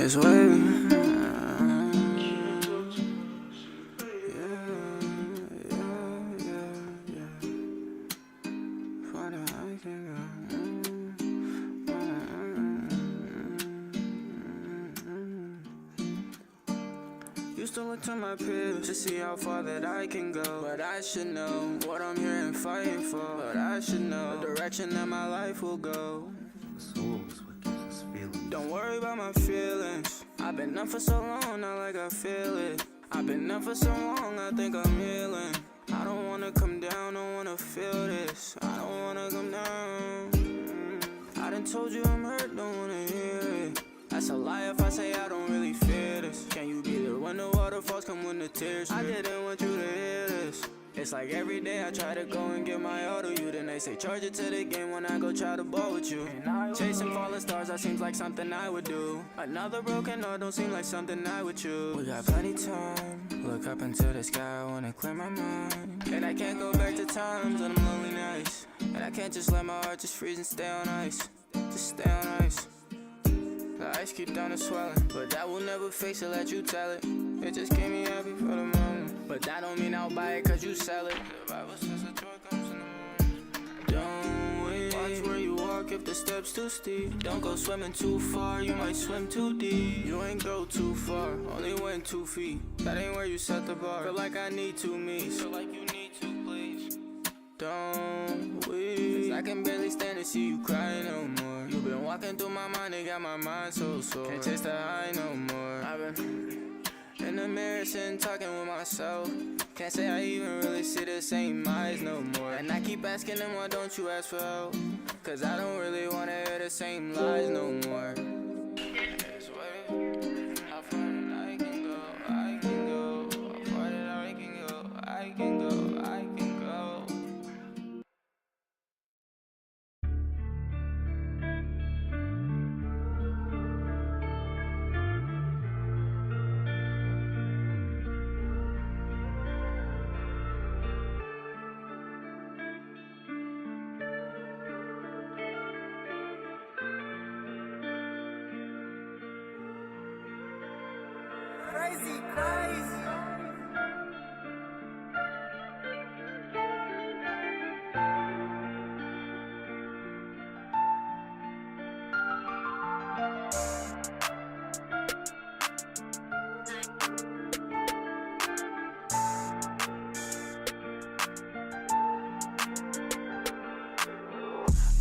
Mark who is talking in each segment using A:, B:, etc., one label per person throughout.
A: It's wavy. Used to look to my peers to see how far that I can go, but I should know what I'm here and fighting for. But I should know the direction that my life will go.
B: Soul is what gives us feelings.
A: Don't worry about my feelings. I've been up for so long, not like I feel it. I've been up for so long, I think I'm healing. I don't wanna come down, don't wanna feel this. I don't wanna come down. I done told you I'm hurt, don't wanna hear it. That's a lie if I say I don't really feel this. Can you be there when the waterfalls come when the tears? I didn't want you to hear this. It's like every day I try to go and get my all to you. Then they say charge it to the game when I go try to ball with you. Chasing falling stars, that seems like something I would do. Another broken heart don't seem like something I would choose. We got plenty time. Look up into the sky, I wanna clear my mind. And I can't go back to times on them lonely nights. And I can't just let my heart just freeze and stay on ice. Just stay on ice. The ice keep down and swelling, but that will never fix it, let you tell it. It just keep me happy for the moment, but that don't mean I'll buy it cause you sell it. The Bible says the joy comes in the morning. Don't wait, watch where you walk if the steps too steep. Don't go swimming too far, you might swim too deep. You ain't go too far, only went 2 feet. That ain't where you set the bar. Feel like I need 2 me's. Feel like you need to, please. Don't weep, cause I can barely stand to see you cry no more. You been walking through my mind, it got my mind so sore. Can't taste the high no more. I've been in the mirror sitting talking with myself. Can't say I even really see the same eyes no more. And I keep asking them why don't you ask for help, cause I don't really wanna hear the same lies no more. It's way how far that I can go, I can go. How far that I can go, I can go, I can go.
C: Crazy, crazy.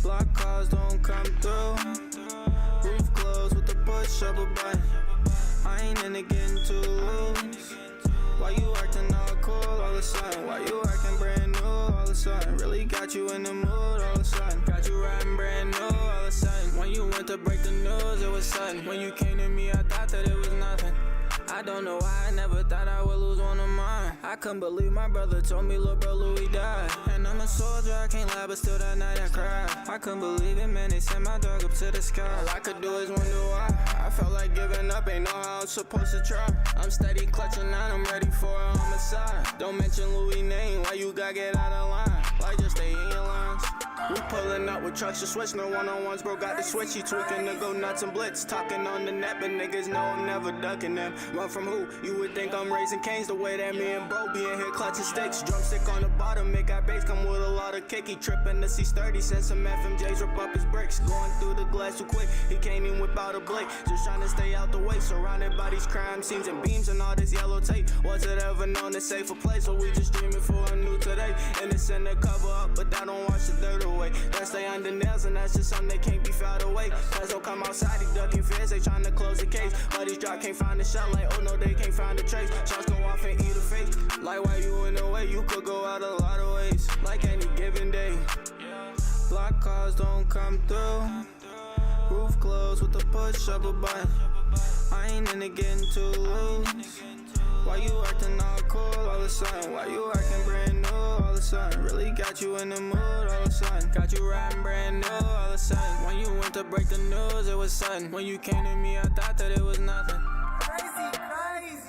A: Block cars don't come through. Roof closed with the push up a button. I ain't into getting too loose. Why you acting all cool all of a sudden? Why you acting brand new all of a sudden? Really got you in the mood all of a sudden. Got you riding brand new all of a sudden. When you went to break the news, it was sudden. When you came to me, I thought that it was nothing. I don't know why I never thought I would lose one of mine. I couldn't believe my brother told me little bro Louis died. And I'm a soldier, I can't lie, but still that night I cried. I couldn't believe it, man, they sent my dog up to the sky. All I could do is wonder why. I felt like giving up, ain't know how I was supposed to try. I'm steady clutching on, I'm ready for a homicide. Don't mention Louis' name, why you gotta get out of line? Like just stay in your lines. We pulling up with trucks to switch, no one-on-ones, bro got the switch. He tweaking to go nuts and blitz, talking on the net, but niggas know I'm never ducking them. Run from who? You would think I'm raising canes the way that me and bro be in here clutching sticks. Drumstick on the bottom, make our bass come with a lot of kick. He tripping to C30, send some FMJs, rip up his bricks. Going through the glass too quick, he can't even whip out a blade. Just trying to stay out the way, surrounded by these crime scenes and beams and all this yellow tape. Was it ever known to safe a place? So we just dreaming for a new today. Innocent to cover up, but that don't wash the dirt away. That stay under nails and that's just something that can't be filed away. Cause don't come outside, he ducking fears, they trying to close the case. But these drop can't find the shot, like oh no, they can't find the trace. Shots go off and eat a face. Like why you in the way, you could go out a lot of ways. Like any given day. Block cars don't come through. Roof closed with the push up a button. I ain't into getting too loose. Why you acting all cool all of a sudden? Why you acting brand new all of a sudden? Really got you in the mood all of a sudden. Got you riding brand new all of a sudden. When you went to break the news, it was sudden. When you came to me, I thought that it was nothing.
C: Crazy, crazy.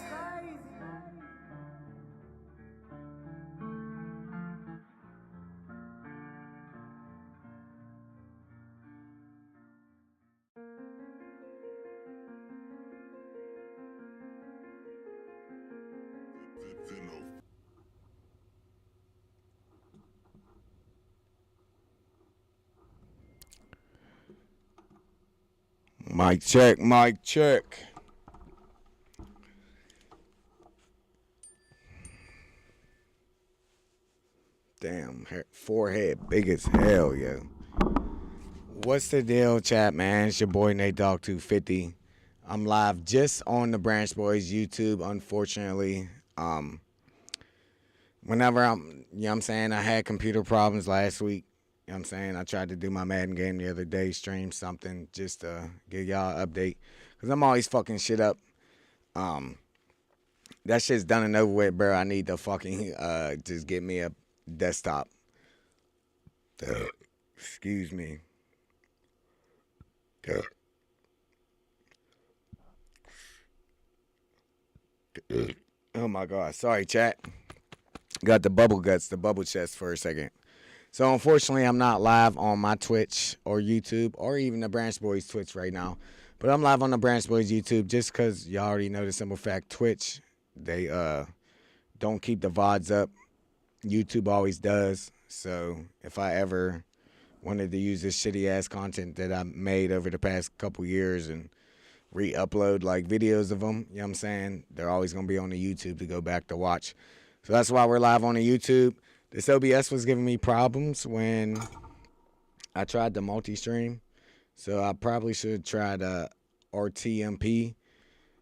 D: Mic check, mic check. Damn, forehead big as hell, yo. What's the deal, chat, man? It's your boy Nate Dogg 250. I'm live just on the Branchboyz YouTube, unfortunately. Whenever I'm, you know what I'm saying, I had computer problems last week. You know what I'm saying? I tried to do my Madden game the other day, stream something just to give y'all an update. Because I'm always fucking shit up. That shit's done and over with, bro. I need to fucking just get me a desktop. Excuse me. Oh my God. Sorry, chat. Got the bubble guts, the bubble chest for a second. So unfortunately, I'm not live on my Twitch or YouTube or even the Branchboyz Twitch right now. But I'm live on the Branchboyz YouTube just because y'all already know the simple fact. Twitch, they don't keep the VODs up. YouTube always does. So if I ever wanted to use this shitty ass content that I made over the past couple years and re-upload like videos of them, you know what I'm saying? They're always going to be on the YouTube to go back to watch. So that's why we're live on the YouTube. This OBS was giving me problems when I tried the multi-stream. So I probably should try the RTMP.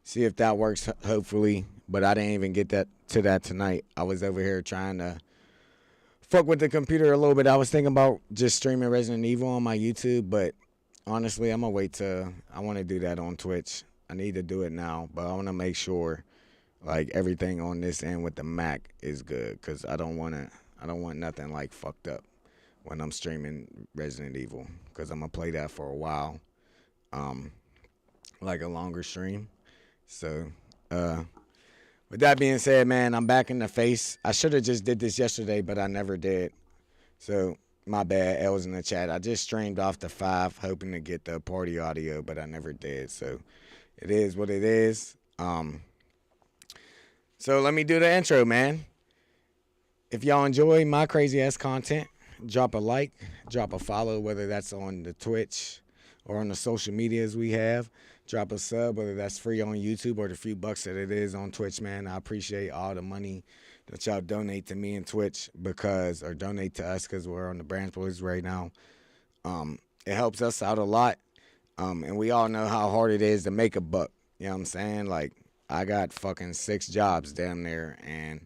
D: See if that works, hopefully. But I didn't even get to that tonight. I was over here trying to fuck with the computer a little bit. I was thinking about just streaming Resident Evil on my YouTube, but honestly, I'm gonna wait till I want to do that on Twitch. I need to do it now, but I want to make sure like everything on this end with the Mac is good, cause I don't want nothing like fucked up when I'm streaming Resident Evil, cause I'm gonna play that for a while, like a longer stream. So, with that being said, man, I'm back in the face. I should have just did this yesterday, but I never did. So, my bad. L's in the chat. I just streamed off the 5, hoping to get the party audio, but I never did. So, it is what it is. So, let me do the intro, man. If y'all enjoy my crazy-ass content, drop a like, drop a follow, whether that's on the Twitch or on the social medias we have. Drop a sub, whether that's free on YouTube or the few bucks that it is on Twitch, man. I appreciate all the money that y'all donate to me and Twitch or donate to us because we're on the Branchboyz right now. It helps us out a lot. And we all know how hard it is to make a buck. You know what I'm saying? Like, I got fucking 6 jobs damn near and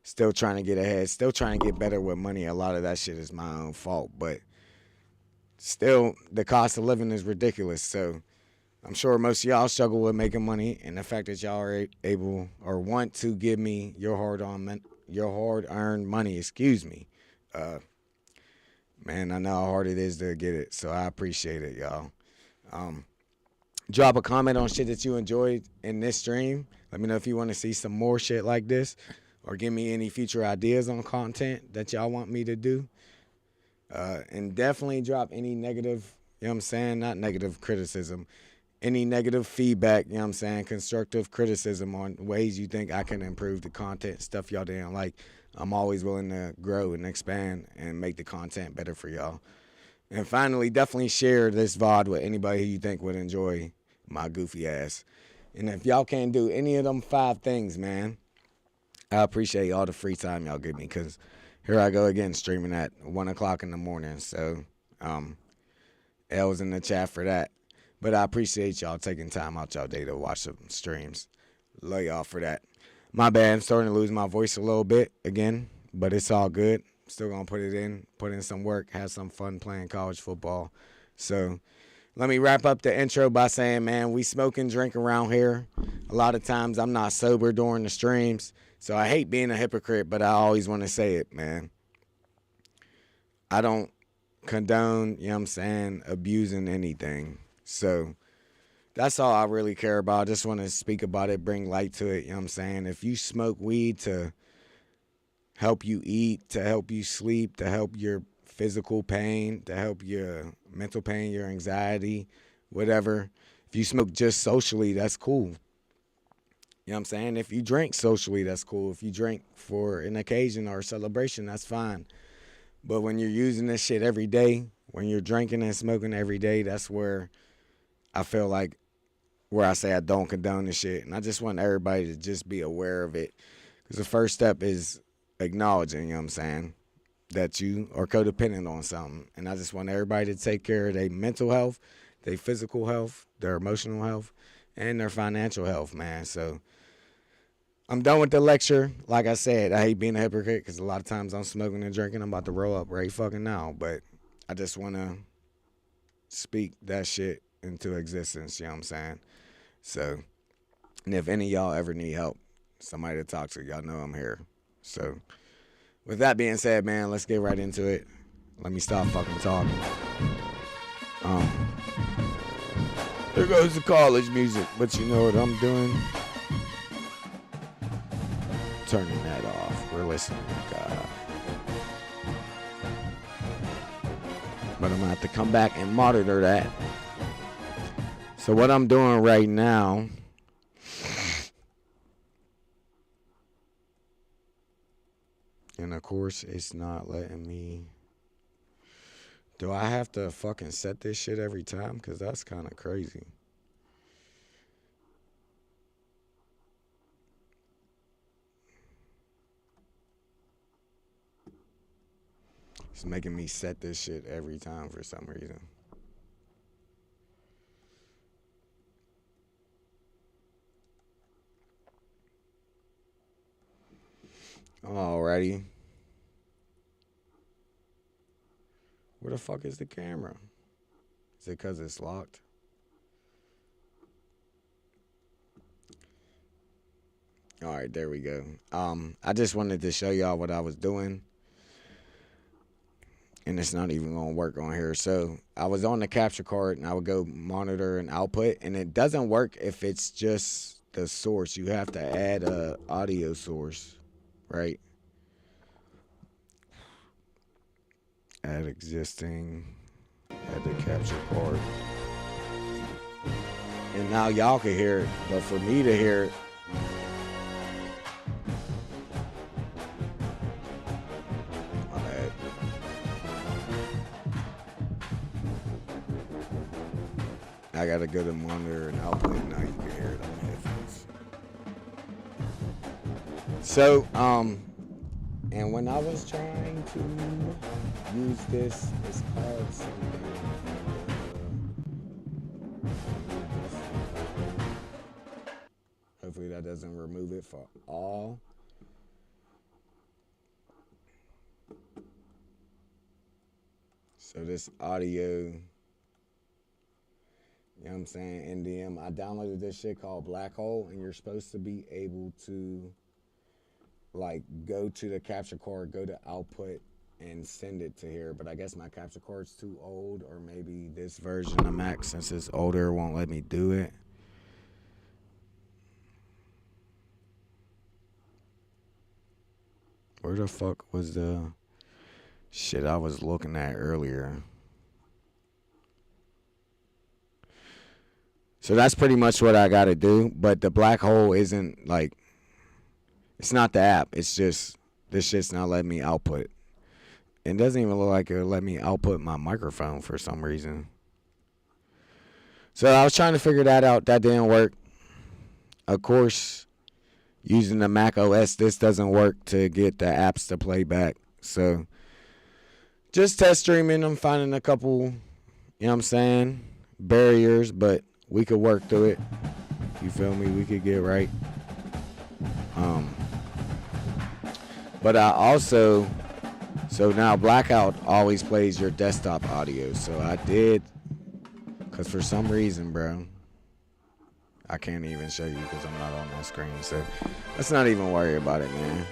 D: still trying to get ahead, still trying to get better with money. A lot of that shit is my own fault, but still, the cost of living is ridiculous. So, I'm sure most of y'all struggle with making money, and the fact that y'all are able or want to give me your hard-earned money, man, I know how hard it is to get it, so I appreciate it, y'all. Drop a comment on shit that you enjoyed in this stream. Let me know if you want to see some more shit like this, or give me any future ideas on content that y'all want me to do. And definitely drop any negative, you know what I'm saying, not negative criticism, any negative feedback, you know what I'm saying, constructive criticism on ways you think I can improve the content, stuff y'all didn't like. I'm always willing to grow and expand and make the content better for y'all. And finally, definitely share this VOD with anybody who you think would enjoy my goofy ass. And if y'all can't do any of them 5 things, man, I appreciate all the free time y'all give me, because here I go again streaming at 1 o'clock in the morning. So, L's in the chat for that. But I appreciate y'all taking time out y'all day to watch some streams. Love y'all for that. My bad, I'm starting to lose my voice a little bit again, but it's all good. Still gonna put in some work, have some fun playing college football. So let me wrap up the intro by saying, man, we smoke and drink around here. A lot of times I'm not sober during the streams, so I hate being a hypocrite, but I always want to say it, man. I don't condone, you know what I'm saying, abusing anything. So that's all I really care about. I just want to speak about it, bring light to it. You know what I'm saying? If you smoke weed to help you eat, to help you sleep, to help your physical pain, to help your mental pain, your anxiety, whatever. If you smoke just socially, that's cool. You know what I'm saying? If you drink socially, that's cool. If you drink for an occasion or a celebration, that's fine. But when you're using this shit every day, when you're drinking and smoking every day, that's where I feel like where I say I don't condone the shit. And I just want everybody to just be aware of it. Because the first step is acknowledging, you know what I'm saying, that you are codependent on something. And I just want everybody to take care of their mental health, their physical health, their emotional health, and their financial health, man. So I'm done with the lecture. Like I said, I hate being a hypocrite because a lot of times I'm smoking and drinking. I'm about to roll up right fucking now. But I just want to speak that shit into existence, you know what I'm saying? So, and if any of y'all ever need help, somebody to talk to, y'all know I'm here. So, with that being said, man, let's get right into it. Let me stop fucking talking. There goes the college music, but you know what I'm doing? Turning that off. We're listening to God. But I'm going to have to come back and monitor that. So what I'm doing right now, and of course it's not letting me. Do I have to fucking set this shit every time? Because that's kind of crazy. It's making me set this shit every time for some reason. Alrighty. Where the fuck is the camera? Is it because it's locked? Alright, there we go. I just wanted to show y'all what I was doing. And it's not even going to work on here. So I was on the capture card and I would go monitor and output. And it doesn't work if it's just the source. You have to add a audio source, right? Add existing. Add the capture card. And now y'all can hear it. But for me to hear it, I gotta go to monitor and output. Now you can hear it on the headphones. So, and when I was trying to use this, it's called something. Hopefully that doesn't remove it for all. So this audio. You know what I'm saying? NDM. I downloaded this shit called Black Hole, and you're supposed to be able to, like, go to the capture card, go to output, and send it to here. But I guess my capture card's too old, or maybe this version of Mac, since it's older, won't let me do it. Where the fuck was the shit I was looking at earlier? So that's pretty much what I got to do. But the Black Hole isn't like, it's not the app. It's just, this shit's not letting me output. It doesn't even look like it'll let me output my microphone for some reason. So I was trying to figure that out. That didn't work. Of course, using the Mac OS, this doesn't work to get the apps to play back. So just test streaming. I'm finding a couple, you know what I'm saying, barriers, but we could work through it. You feel me? We could get right. But I also, so now Blackout always plays your desktop audio. So I did, because for some reason, bro, I can't even show you because I'm not on that screen. So let's not even worry about it, man.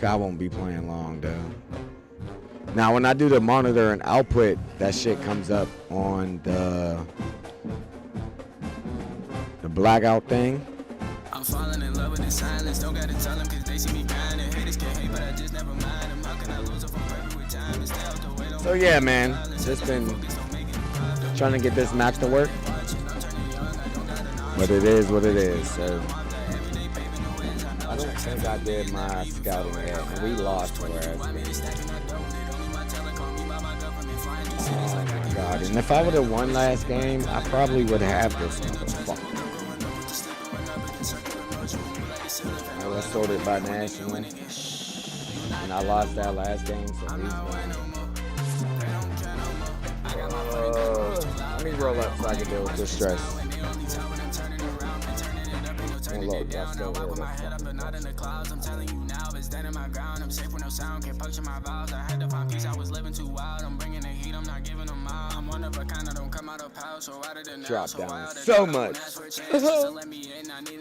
D: I won't be playing long though. Now when I do the monitor and output, that shit comes up on the Blackout thing.
A: I'm falling in love with the silence. Don't gotta tell them cause they see me kind and haters can hate, but I just never mind them. How can I lose if I'm perfect with time and stay out the way?
D: So yeah, man, just been trying to get this Mac to work, but it is what it is. So I don't think I did my scouting yet, and we lost for us. God. And if I would have won last game, I probably would have this motherfucker. I was sorted by national. And I lost that last game, so he's gone. Let me roll up so I can deal with this stress. And look, that's still real. Drop down so much.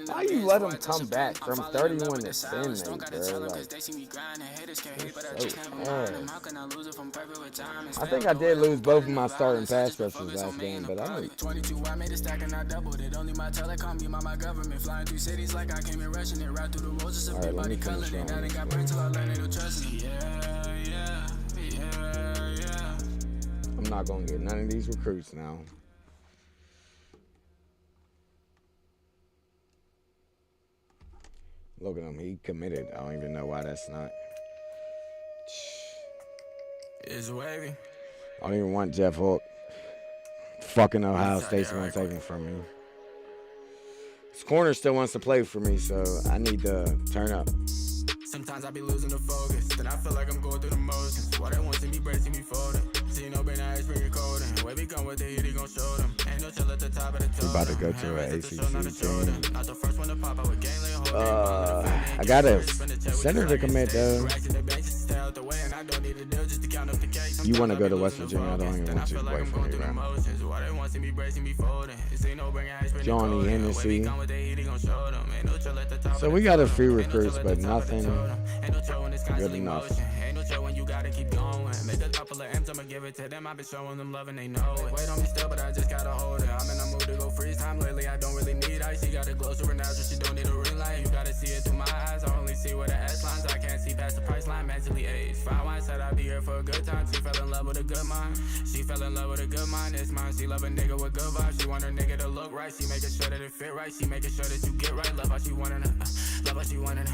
D: How you let them come back from 31 to 10, mate, bro? Like, I think I did lose both of my starting pass rushers last game, but I mean, alright, let me finish I'm not gonna get none of these recruits now. Look at him, he committed. I don't even know why that's not.
A: It's wavy.
D: I don't even want Jeff Hook. Fucking Ohio State's gonna take him from me. This corner still wants to play for me, so I need to turn up.
A: Sometimes I be losing the focus, then I feel like I'm going through the motions. Why they want to be bracing me folding? See no been ice, bring it cold in. Way we come with the heat, he gon' show them. Ain't no chill at the top of the toe.
D: We about to go to an ACC game.
A: Not the first one to pop out with gang lane.
D: I got a center to commit though. You want to go to West Virginia? I don't even want you away from me, man. Johnny Hennessy. So we got a few recruits, but nothing good enough. Make a couple of M's, I'ma give it to them. I've been showing them love and they know it. Wait on me still, but I just gotta hold it. I'm in a mood to go freeze time lately. I don't really need ice. She got a glow to her now, so she don't need a ring light. You gotta see it through my eyes. I only see where the S lines. I can't see past the price line. Mentally aged. Fine wine said I'd be here for a good time. She fell in love with a good mind. She fell in love with a good mind. It's mine. She love a nigga with good vibes. She want her nigga to look right. She making sure that it fit right. She making sure that you get right. Love how she wanting it. Love how she wanting it.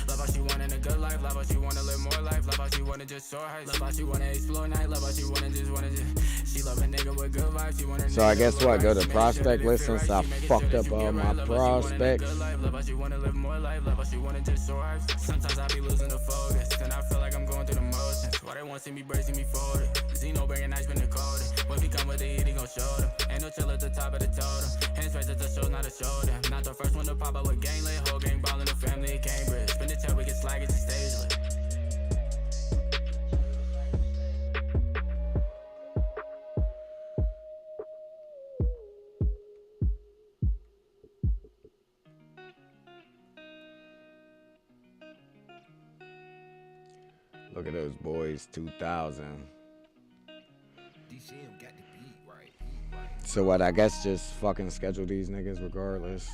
D: Love how she wanting a good life. Love how she wanna live more life. Love how she wanna just soar heights. Love how she wanna explore night. Love how she wanna just she love a nigga with good vibes. She wanna. So I guess what? Go to prospect list since I fucked up all my prospects. Love how she wanna live more life. Love how she wanna just soar heights. Sometimes I be losing the focus, and I feel like I'm going through the motions. Why they want to see me bracing me for it? Zeno bringing ice been the coldest. When we come with the heat, he gon' show them. Ain't no chill at the top of the totem. Hands raised at the show, not a shoulder. Not the first one to pop out with gang lay. Whole gang ball in the family in Cambridge. Spin the check, we get slag, it's a stage lit. Look at those boys, 2000.
B: DCM got the beat right.
D: So what, I guess just fucking schedule these niggas regardless.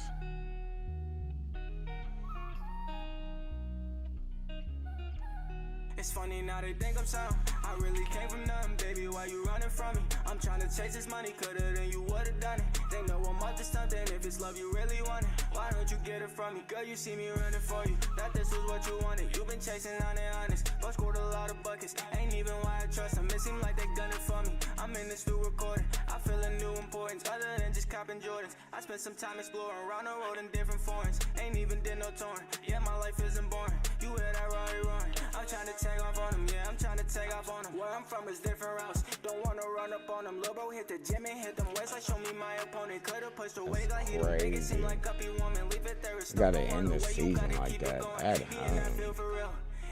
A: It's funny now they think I'm sound. I really came from nothing, baby. Why you running from me? I'm trying to chase this money, coulda then you would've done it. They know I'm up to something. If it's love you really want it, why don't you get it from me? Girl, you see me running for you. That this was what you wanted. You been chasing on it honest, but scored a lot of buckets. Ain't even why I trust them. It seem like they done it for me. I'm in this new recording. I feel a new importance, other than just copping Jordans. I spent some time exploring around the road in different foreigns. Ain't even did no touring. Yeah, my life isn't boring. You hear that Rari roaring? I'm trying to take off on them. Yeah, I'm trying to take off on them. Where I'm from is different routes. Don't wanna run up on them. Lil' bro hit the gym and hit them weights like show me my opponent. Could've pushed the weight like he the biggest. Seem like uppy woman. Leave it there. It's
D: gotta end the season like that.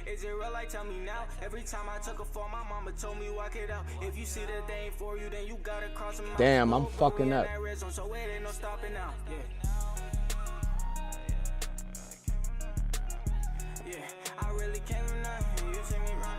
A: Is it real? Like tell me now. Every time I took a fall, my mama told me walk it out. If you see that they ain't for you, then you gotta cross them out.
D: Damn, I'm fucking up.
A: So it ain't no stopping now. Yeah, I really came from nothing. You see me run.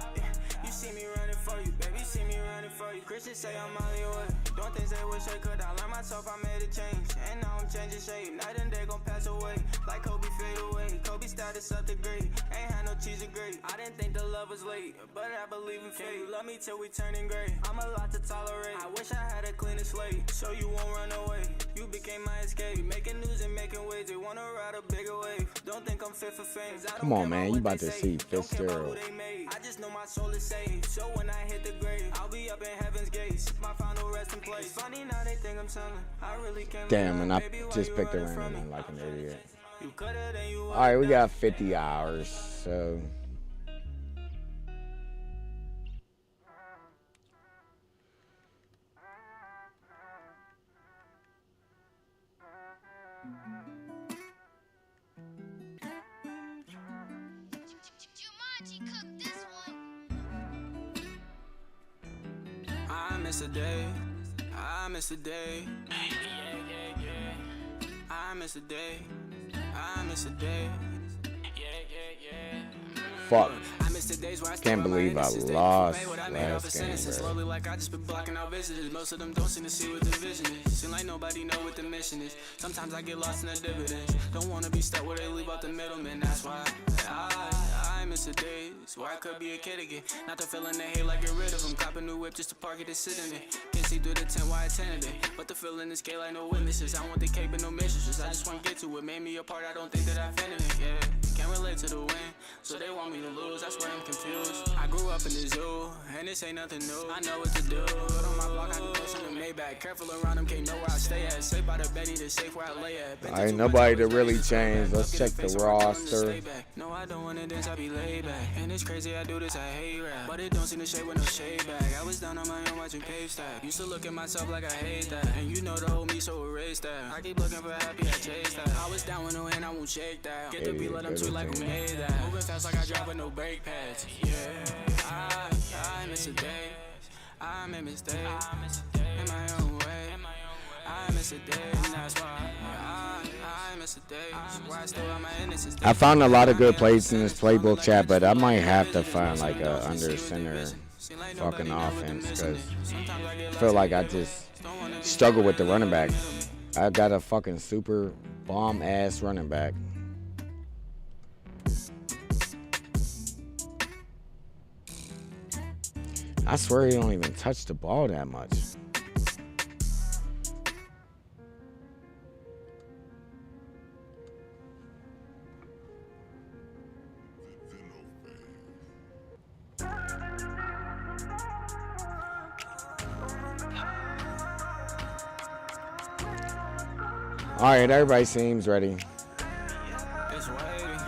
A: You see me running for you, baby. See me running for you. Christians say I'm Hollywood. Don't things they wish they could. I learned myself, I made a change. And now I'm changing shape. Night and day gon' pass away. Like Kobe fade away. Kobe status up the grade. Ain't had no cheese and gravy. I didn't think the love was late, but I believe in fate. You love me till we turning gray. I'm a lot to tolerate. I wish I had a cleaner slate, so you won't run away. You became my escape. Making news and making waves. age, they wanna ride a bigger wave. Don't think I'm fit for fame.
D: Come on, man, you about to see Fitzgerald.
A: I just know my soul is saved. So when I hit the grave, I'll be up in heaven's gates. My final resting place. Funny now they think I'm selling. I really can't.
D: Damn, and I just picked a random one like an idiot. Alright, we got 50 hours, so.
A: I miss a day. I miss a day. I miss a day. I miss a day.
D: Fuck.
A: I miss the days where I
D: Can't believe I lost last game,
A: slowly like I just been blocking out visitors. Most of them don't seem to see what the vision is. Seem like nobody know what the mission is. Sometimes I get lost in the dividends. Don't wanna be stuck where they leave out the middleman. That's why I miss the days where I could be a kid again. Not the feeling they hate, like get rid of them. Cop a new whip just to park it and sit in it. Can't see through the tent why I attended it. But the feeling is gay like no witnesses. I want the cake but no mistresses. I just want to get to it. Made me a part, I don't think that I offended it. Yeah, can't relate to the win, so they want me to lose. That's why I'm confused. I grew up in the zoo, and this ain't nothing new. I know what to do. But on my block, I can push in the Maybach. Careful around them, can't know where I stay at. Safe by the Betty, the safe where I lay at.
D: Ain't nobody to really change. Let's check the roster.
A: No, I don't wanna dance, I be laid back. And it's crazy, I do this, I hate rap. But it don't seem to shade with no shade back. I was down on my own watching cave stack. Used to look at myself like I hate that. And you know the whole me, so erase that. I keep looking for happy, I chase that. I was down with no hand, I won't shake that. Get the beat, let them tweet like who made that. Moving fast like I drive with no brake pads. Yeah, I miss a day. I made mistakes in my own way. I miss a day, and that's why I miss a day. Why I still have my innocence.
D: I found a lot of good plays in this playbook chat, but I might have to find like a under center fucking offense because I feel like I just struggle with the running back. I got a fucking super bomb ass running back. I swear he don't even touch the ball that much. All right, everybody seems ready.
A: It's waiting.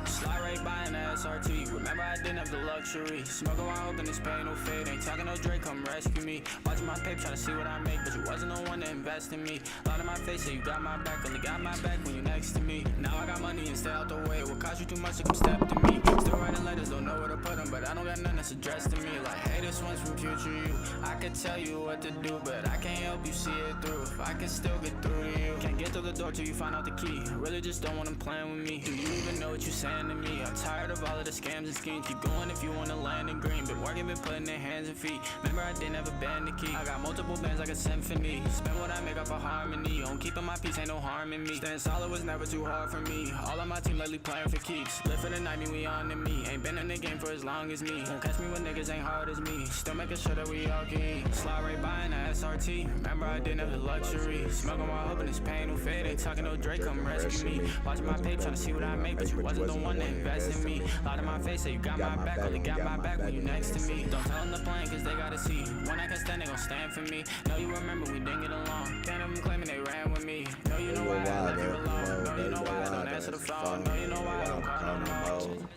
A: Slide right by an SRT. Remember I didn't have the luxury. Smoke around hoping this pain no fade. Ain't talking no Drake, come rescue me. Watching my paper, trying to see what I make, but you wasn't the one to invest in me. Lot of my face, so you got my back. Only got my back when you next to me. Now I got money and stay out the way. What cost you too much to come step to me? Still writing letters, don't know where to put them, but I don't got nothing that's addressed to me. Like, hey, this one's from future you. I could tell you what to do, but I can't help you see it through. If I can still get through to you, can't get through the door till you find out the key. Really just don't want them playing with me. Do you even know what you're saying to me? I'm tired of all of the scams and schemes. Keep going if you want to land in green. Been working, been putting their hands and feet. Remember I didn't have a band to keep. I got multiple bands like a symphony. Spend what I make off a harmony. On keeping my peace, ain't no harm in me. Staying solid was never too hard for me. All of my team lately playing for keeps. Live for the night, me, we on to me. Ain't been in the game for as long as me. Won't catch me when niggas ain't hard as me. Still making sure that we all can eat. Slide right by in the SRT. Remember I didn't have the luxury. Smoking while hoping this pain will fade. Ain't talking no Drake, come rescue me. Watching my page, trying to see what I make, but you wasn't the one to invest in me. Lot of my face, say you got my back. Only got my back when you next to me. Don't tell them the plan, cause they gotta see. When I can stand, they gon' stand for me. Know you remember we didn't get along. Can't have them claiming they ran with me. Know you know why I left you alone. Know you know why I don't answer the phone. Know you know why I don't call no more.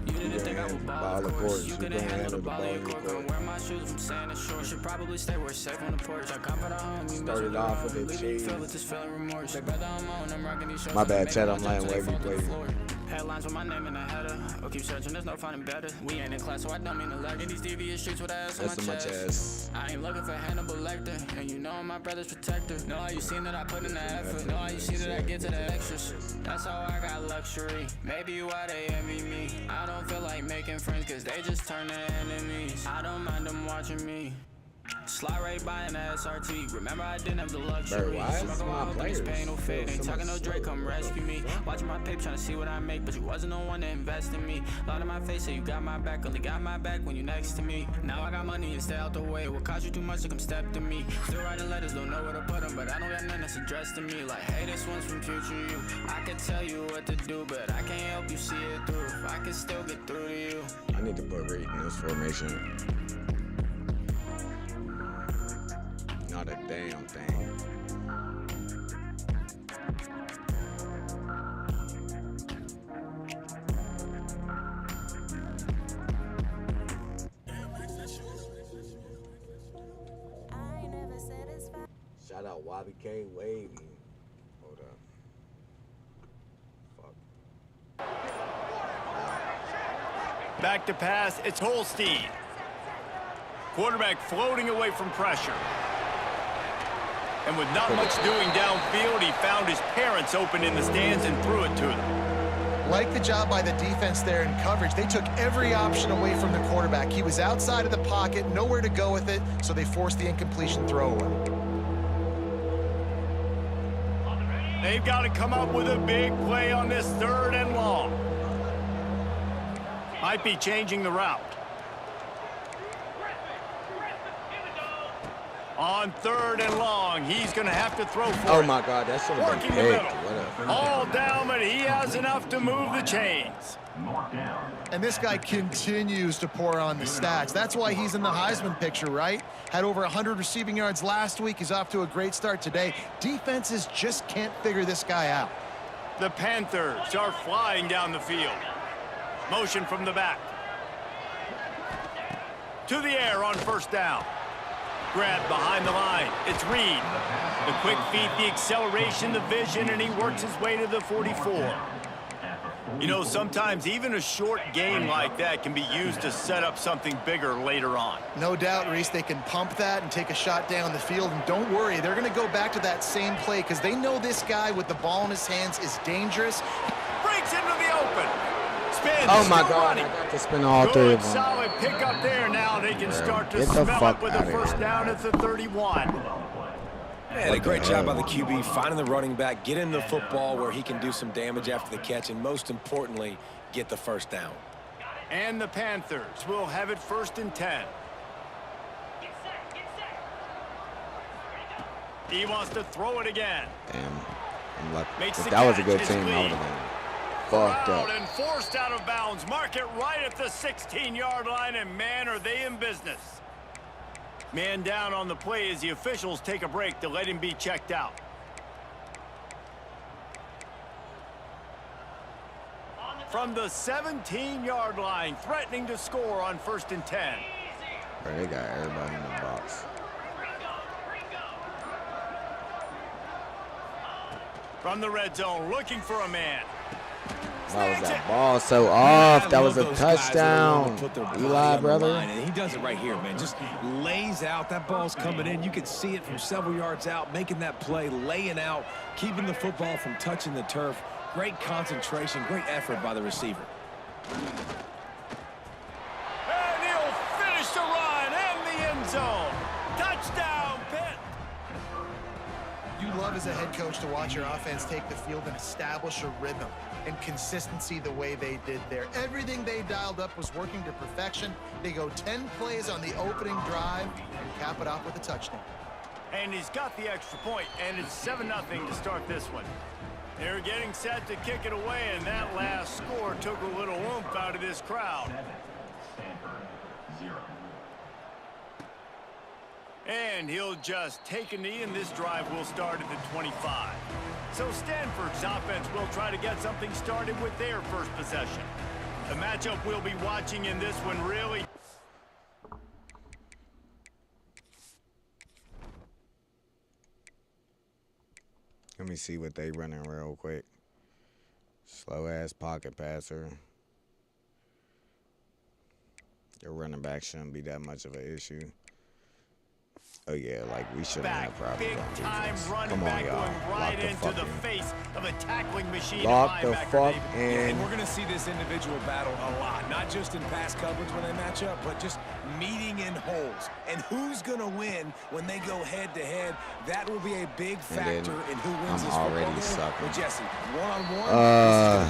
A: You didn't think I would ball, of course. You couldn't handle the ball of your court. Couldn't wear my shoes from sand to shore. Should probably stay where it's safe on the porch. I come for the home, you
D: Started off with the cheese.
A: feel with this feeling remorse. They brother I'm on, I'm rocking these shorts.
D: My bad, Chad, I'm lying wavy, wavy.
A: Headlines with my name in the header. I'll keep searching, there's no finding better. We ain't in class, so I don't mean to lag in these devious streets with ass on my chest. I ain't looking for Hannibal Lecter, and you know I'm my brother's protector. Know how you seen that I put in the effort. Know how you see that I get to the extras. That's how I got luxury. Maybe why they envy me. I don't feel like making friends, cause they just turn to enemies. I don't mind them watching me. Slide right by an SRT. Remember I didn't have the luxury.
D: Why is
A: Smoke
D: my
A: around with
D: players
A: this pain, no fit.
D: feel
A: Ain't
D: so
A: talking no
D: much
A: Drake, come
D: slower,
A: rescue me. Watching my paper, trying to see what I make, but you wasn't the one to invest in me. Lot of my face, so you got my back. Only got my back when you next to me. Now I got money and stay out the way. What cost you too much to come step to me? Still writing letters, don't know where to put them, but I don't got nothing that's addressed to me. Like, hey, this one's from future you. I could tell you what to do, but I can't help you see it through. If I can still get through to you.
D: I need to put Reed in this formation. Not a damn thing. Shout out YBK Wavy. Hold up. Fuck.
E: Back to pass, it's Holstein. Quarterback floating away from pressure. And with not much doing downfield, he found his parents open in the stands and threw it to them.
F: Like the job by the defense there in coverage. They took every option away from the quarterback. He was outside of the pocket, nowhere to go with it, so they forced the incompletion throw away.
E: They've got to come up with a big play on this 3rd and long. Might be changing the route. On 3rd and long, he's going to have to throw for it.
D: Oh my God, that should have been
E: Working the
D: picked.
E: middle. All down, but he has enough to move the chains.
F: And this guy continues to pour on the stats. That's why he's in the Heisman picture, right? Had over 100 receiving yards last week. He's off to a great start today. Defenses just can't figure this guy out.
E: The Panthers are flying down the field. Motion from the back. To the air on 1st down. Grab behind the line. It's Reed. The quick feet, the acceleration, the vision, and he works his way to the 44. You know, sometimes even a short game like that can be used to set up something bigger later on.
F: No doubt, Reese, they can pump that and take a shot down the field. And don't worry, they're going to go back to that same play because they know this guy with the ball in his hands is dangerous.
E: Breaks into the open. Spins.
D: Oh my
E: Still
D: God,
E: running.
D: I got to spin all three
E: Good,
D: of them.
E: solid pickup there. Now they can start to
D: Get the
E: smell
D: fuck
E: up with a
D: outta
E: 1st
D: here.
E: down at the 31.
G: Man, a great job by the QB, finding the running back, getting the football where he can do some damage after the catch, and most importantly, get the 1st down.
E: And the Panthers will have it 1st and 10. He wants to throw it again.
D: Damn, I'm lucky.
E: Makes
D: If
E: the
D: that was a
E: catch,
D: good
E: it's
D: team, I
E: clean.
D: would have been fucked
E: Out
D: up.
E: and forced out of bounds. Mark it right at the 16-yard line, and man, are they in business. Man down on the play as the officials take a break to let him be checked out. From the 17-yard line, threatening to score on 1st and 10.
D: Bro, they got everybody in the box.
E: From the red zone, looking for a man.
D: Why was that ball so off? That was a touchdown. Eli, brother.
H: And he does it right here, man. Just lays out. That ball's coming in. You can see it from several yards out, making that play, laying out, keeping the football from touching the turf. Great concentration, great effort by the receiver.
E: And he'll finish the run and the end zone. Touchdown, Pitt.
F: You love as a head coach to watch your offense take the field and establish a rhythm and consistency the way they did there. Everything they dialed up was working to perfection. They go 10 plays on the opening drive and cap it off with a touchdown.
E: And he's got the extra point, and it's 7-0 to start this one. They're getting set to kick it away, and that last score took a little oomph out of this crowd. And he'll just take a knee, and this drive will start at the 25. So Stanford's offense will try to get something started with their first possession. The matchup we'll be watching in this one really...
D: Let me see what they running real quick. Slow ass pocket passer. Their running back shouldn't be that much of an issue. Oh yeah, like we shouldn't have problems
E: big
D: on
E: time
D: defense.
E: running
D: Come on,
E: back
D: y'all.
E: going right into the face of a tackling machine.
D: Lock the fuck
H: And
D: in.
H: we're going to see this individual battle a lot, not just in pass coverage when they match up, but just meeting in holes. And who's going to win when they go head-to-head? That will be a big factor in who wins this football game. But Jesse, one-on-one,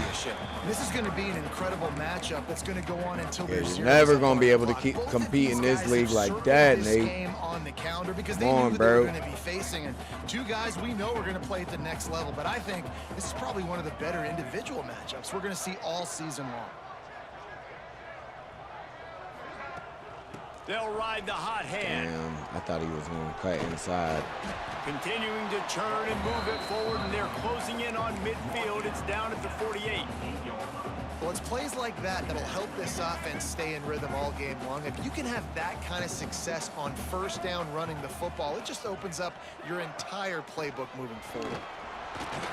F: this is going to be an incredible matchup that's going to go on until there's
D: you're never going to be able to keep competing in this league like that, Nate.
F: On the calendar because
D: Come on, bro.
F: They're going to be facing, and two guys we know are going to play at the next level. But I think this is probably one of the better individual matchups we're going to see all season long.
E: They'll ride the hot hand.
D: Damn, I thought he was going to cut inside.
E: Continuing to churn and move it forward, and they're closing in on midfield. It's down at the 48.
F: Well, it's plays like that that'll help this offense stay in rhythm all game long. If you can have that kind of success on first down running the football, it just opens up your entire playbook moving forward.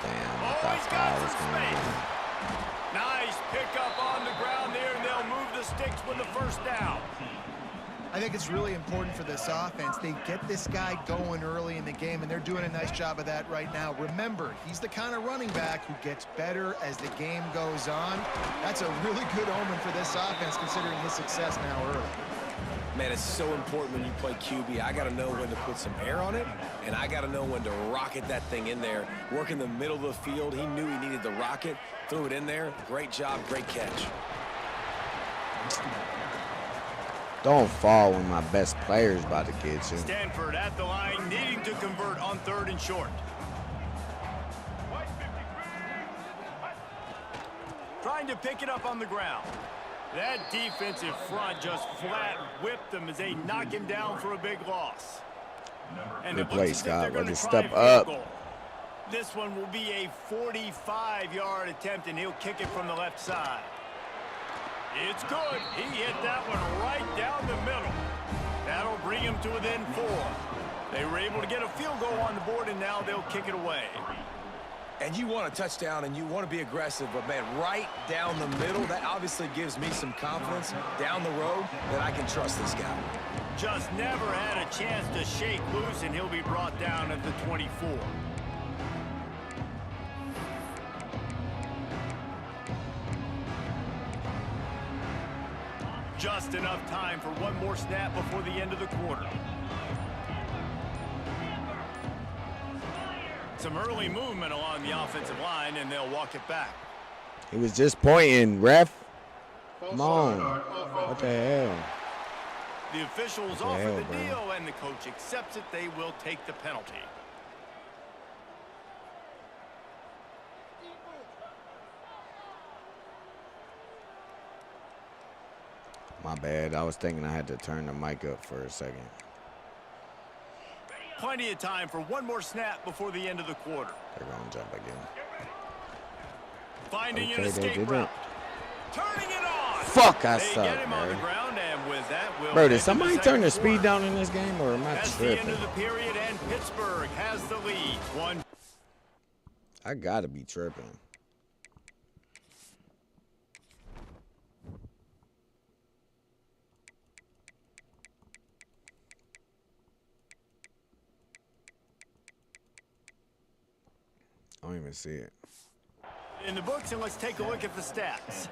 D: Damn, I thought Kyle was going to win.
E: Nice pickup on the ground there, and they'll move the sticks with the first down.
F: I think it's really important for this offense. They get this guy going early in the game, and they're doing a nice job of that right now. Remember, he's the kind of running back who gets better as the game goes on. That's a really good omen for this offense, considering his success now early.
G: Man, it's so important when you play QB. I got to know when to put some air on it, and I got to know when to rocket that thing in there. Work in the middle of the field. He knew he needed the rocket, threw it in there. Great job, great catch.
D: Don't fall when my best player's about to get you.
E: Stanford at the line, needing to convert on 3rd and short. Trying to pick it up on the ground. That defensive front just flat whipped them as they knock him down for a big loss. And
D: good play, Scott.
E: Let
D: us step up.
E: Goal. This one will be a 45-yard attempt, and he'll kick it from the left side. It's good. He hit that one right down the middle. That'll bring him to within 4. They were able to get a field goal on the board, and now they'll kick it away.
G: And you want a touchdown, and you want to be aggressive, but, man, right down the middle, that obviously gives me some confidence down the road that I can trust this guy.
E: Just never had a chance to shake loose, and he'll be brought down at the 24. Just enough time for one more snap before the end of the quarter. Some early movement along the offensive line, and they'll walk it back.
D: He was just pointing, ref. Come on. What the hell?
E: The officials offer the deal, and the coach accepts it. They will take the penalty.
D: My bad. I was thinking I had to turn the mic up for a second.
E: Plenty of time for one more snap before the end of the quarter.
D: They're going to jump again.
E: Finding an escape route. Turning it on.
D: Fuck, I
E: they
D: suck,
E: get him
D: bro.
E: on the ground, and with that, we'll
D: Bro, did somebody turn the speed down in this game, or am I
E: That's
D: tripping?
E: the end of the period, and Pittsburgh has the lead.
D: I got to be tripping. I don't even see it.
E: In the books, and let's take a look at the stats.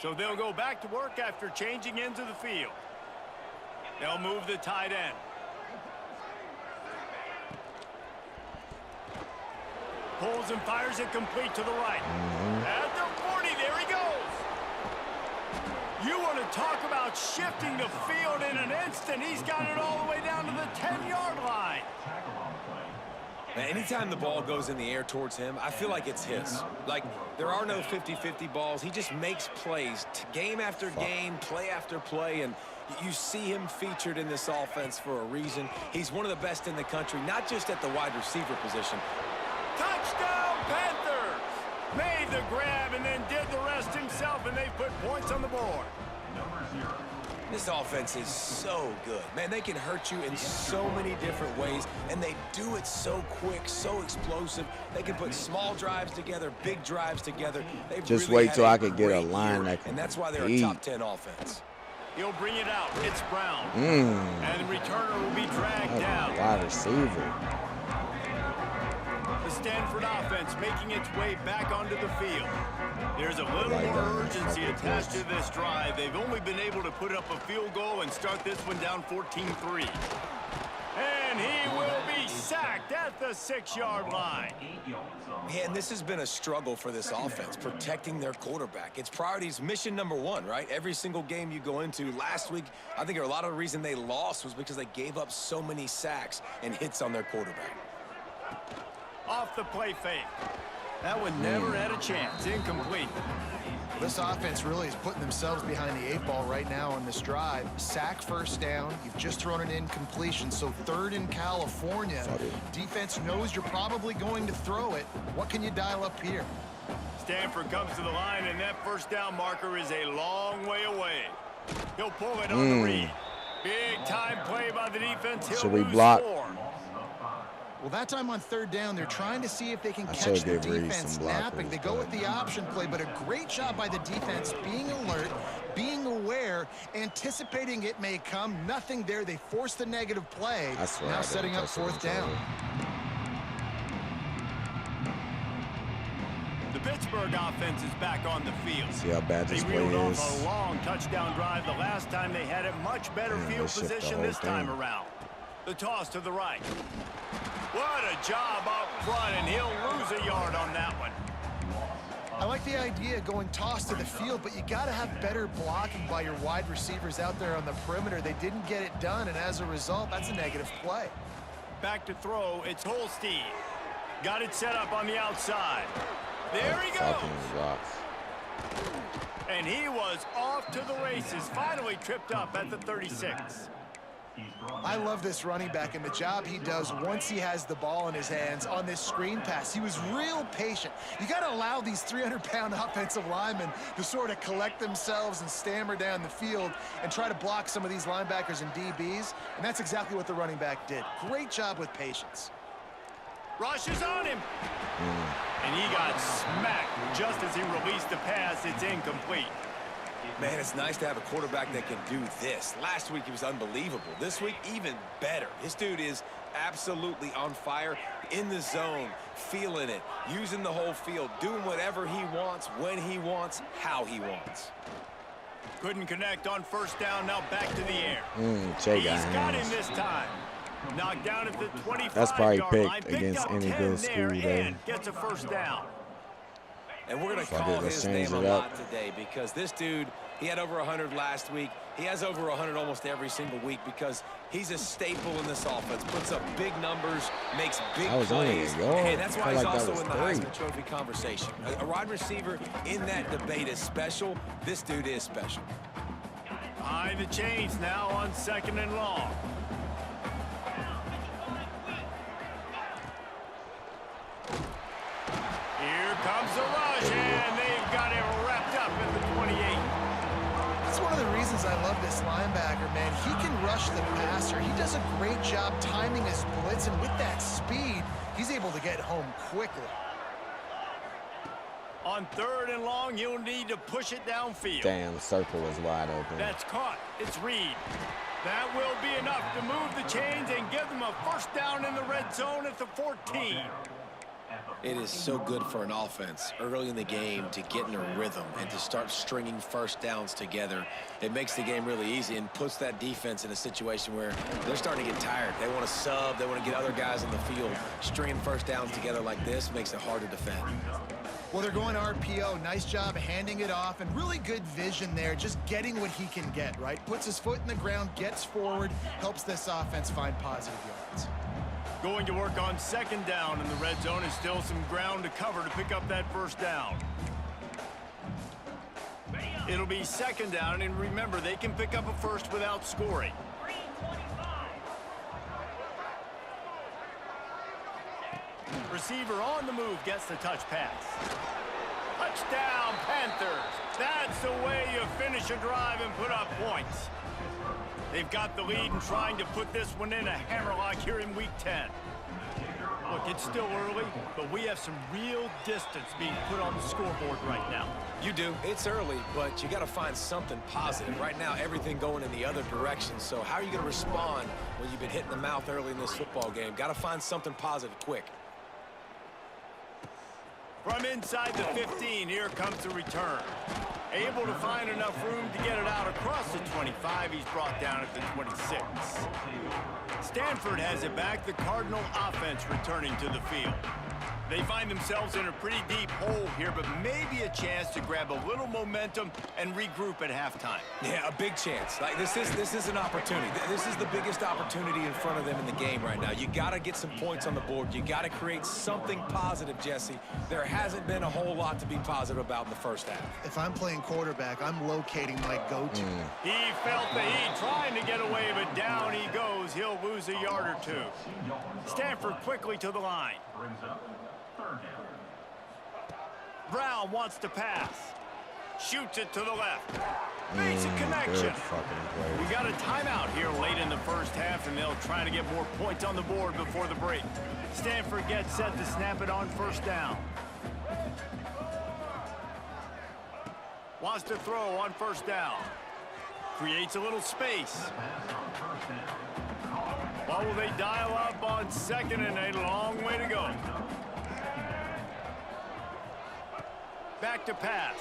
E: So they'll go back to work after changing into the field. They'll move the tight end. Pulls and fires it complete to the right. At the 40, there he goes. You want to talk about shifting the field in an instant. He's got it all the way down to the 10-yard line.
G: Now, anytime the ball goes in the air towards him, I feel like it's his. Like, there are no 50-50 balls. He just makes plays game after game, play after play, and you see him featured in this offense for a reason. He's one of the best in the country, not just at the wide receiver position.
E: Touchdown, Panthers! Made the grab and then did the rest himself, and they put points on the board.
G: This offense is so good. Man, they can hurt you in so many different ways, and they do it so quick, so explosive. They can put small drives together, big drives together. They've
D: Just
G: really
D: wait till I could get a
G: great
D: line
G: year,
D: that can
G: and that's why they're a
D: eat.
G: top 10 offense.
E: He'll bring it out. It's Brown. And the returner will be dragged down.
D: Wide receiver.
E: The Stanford offense making its way back onto the field. There's a little more urgency attached to this drive. They've only been able to put up a field goal and start this one down 14-3. And he will be sacked at the 6-yard line.
G: And this has been a struggle for this offense, protecting their quarterback. It's priorities, mission number one, right? Every single game you go into. Last week, I think a lot of the reason they lost was because they gave up so many sacks and hits on their quarterback.
E: Off the play fake. That one never had a chance. Incomplete.
F: This offense really is putting themselves behind the 8 ball right now on this drive. Sack, first down. You've just thrown an incompletion, so 3rd in California. Defense knows you're probably going to throw it. What can you dial up here?
E: Stanford comes to the line, and that first down marker is a long way away. He'll pull it on the read. Big time play by the defense. He'll lose 4.
F: Well, that time on 3rd down, they're trying to see if they can catch the defense napping. They go with the option play, but a great job by the defense being alert, being aware, anticipating it may come. Nothing there. They force the negative play. Now setting up 4th down.
E: The Pittsburgh offense is back on the field.
D: See how bad this play is.
E: They reeled off a long touchdown drive the last time they had it. Much better field position this time around. The toss to the right. What a job up front, and he'll lose a yard on that one.
F: I like the idea of going toss to the field, but you got to have better blocking by your wide receivers out there on the perimeter. They didn't get it done, and as a result, that's a negative play.
E: Back to throw, it's Holstein. Got it set up on the outside. There he goes. And he was off to the races, finally tripped up at the 36.
F: I love this running back and the job he does once he has the ball in his hands on this screen pass. He was real patient. You got to allow these 300-pound offensive linemen to sort of collect themselves and stammer down the field and try to block some of these linebackers and DBs, and that's exactly what the running back did. Great job with patience.
E: Rushes on him. And he got smacked just as he released the pass. It's incomplete.
G: Man, it's nice to have a quarterback that can do this. Last week, he was unbelievable. This week, even better. This dude is absolutely on fire, in the zone, feeling it, using the whole field, doing whatever he wants, when he wants, how he wants.
E: Couldn't connect on 1st down, now back to the air.
D: He's
E: got him this time. Knocked down at the 25-yard
D: That's probably
E: line.
D: picked against any good school there.
E: And gets a 1st down.
G: And we're going to call his name a lot today because this dude, he had over 100 last week. He has over 100 almost every single week because he's a staple in this offense. Puts up big numbers, makes big plays. And that's why he's also in the Heisman Trophy conversation. A wide receiver in that debate is special. This dude is special.
E: Behind the chains now on 2nd and long. Here comes the rush, and they've got him wrapped up at the 28.
F: That's one of the reasons I love this linebacker, man. He can rush the passer. He does a great job timing his blitz, and with that speed, he's able to get home quickly.
E: On 3rd and long, you'll need to push it downfield.
D: Damn, the circle is wide open.
E: That's caught. It's Reed. That will be enough to move the chains and give them a 1st down in the red zone at the 14.
G: It is so good for an offense early in the game to get in a rhythm and to start stringing 1st downs together. It makes the game really easy and puts that defense in a situation where they're starting to get tired. They want to sub. They want to get other guys on the field. Stringing 1st downs together like this makes it hard to defend.
F: Well, they're going RPO. Nice job handing it off, and really good vision there, just getting what he can get, right? Puts his foot in the ground, gets forward, helps this offense find positive yards.
E: Going to work on 2nd down in the red zone. Is still some ground to cover to pick up that 1st down. It'll be 2nd down, and remember, they can pick up a 1st without scoring. Receiver on the move gets the touch pass. Touchdown, Panthers. That's the way you finish a drive and put up points. They've got the lead and trying to put this one in a hammerlock here in Week 10. Look, it's still early, but we have some real distance being put on the scoreboard right now.
G: You do. It's early, but you got to find something positive. Right now, everything going in the other direction. So how are you going to respond when you've been hit in the mouth early in this football game? Got to find something positive quick.
E: From inside the 15, here comes the return. Able to find enough room to get it out across the 25. He's brought down at the 26. Stanford has it back. The Cardinal offense returning to the field. They find themselves in a pretty deep hole here, but maybe a chance to grab a little momentum and regroup at halftime.
G: Yeah, a big chance. Like this is an opportunity. This is the biggest opportunity in front of them in the game right now. You got to get some points on the board. You got to create something positive, Jesse. There hasn't been a whole lot to be positive about in the first half.
F: If I'm playing quarterback, I'm locating my go-to.
E: He felt the heat, trying to get away, but down he goes. He'll lose a yard or two. Stanford quickly to the line. Brown wants to pass. Shoots it to the left. Makes a connection. We got a timeout here late in the first half, and they'll try to get more points on the board before the break. Stanford gets set to snap it on first down. Wants to throw on first down. Creates a little space. What will they dial up on second, and a long way to go. Back to pass.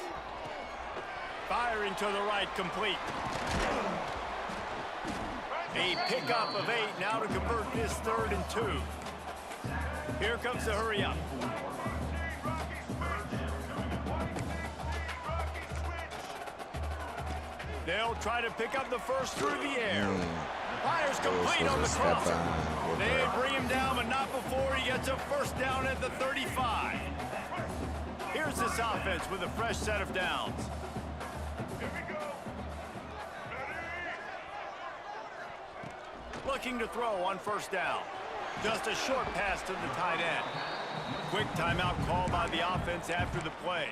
E: Firing to the right, complete. A pickup of 8 now to convert this 3rd and 2. Here comes the hurry up. They'll try to pick up the first through the air. Fires complete on the crossing. They bring him down, but not before he gets a first down at the 35. Here's this offense with a fresh set of downs. Looking to throw on first down. Just a short pass to the tight end. Quick timeout call by the offense after the play.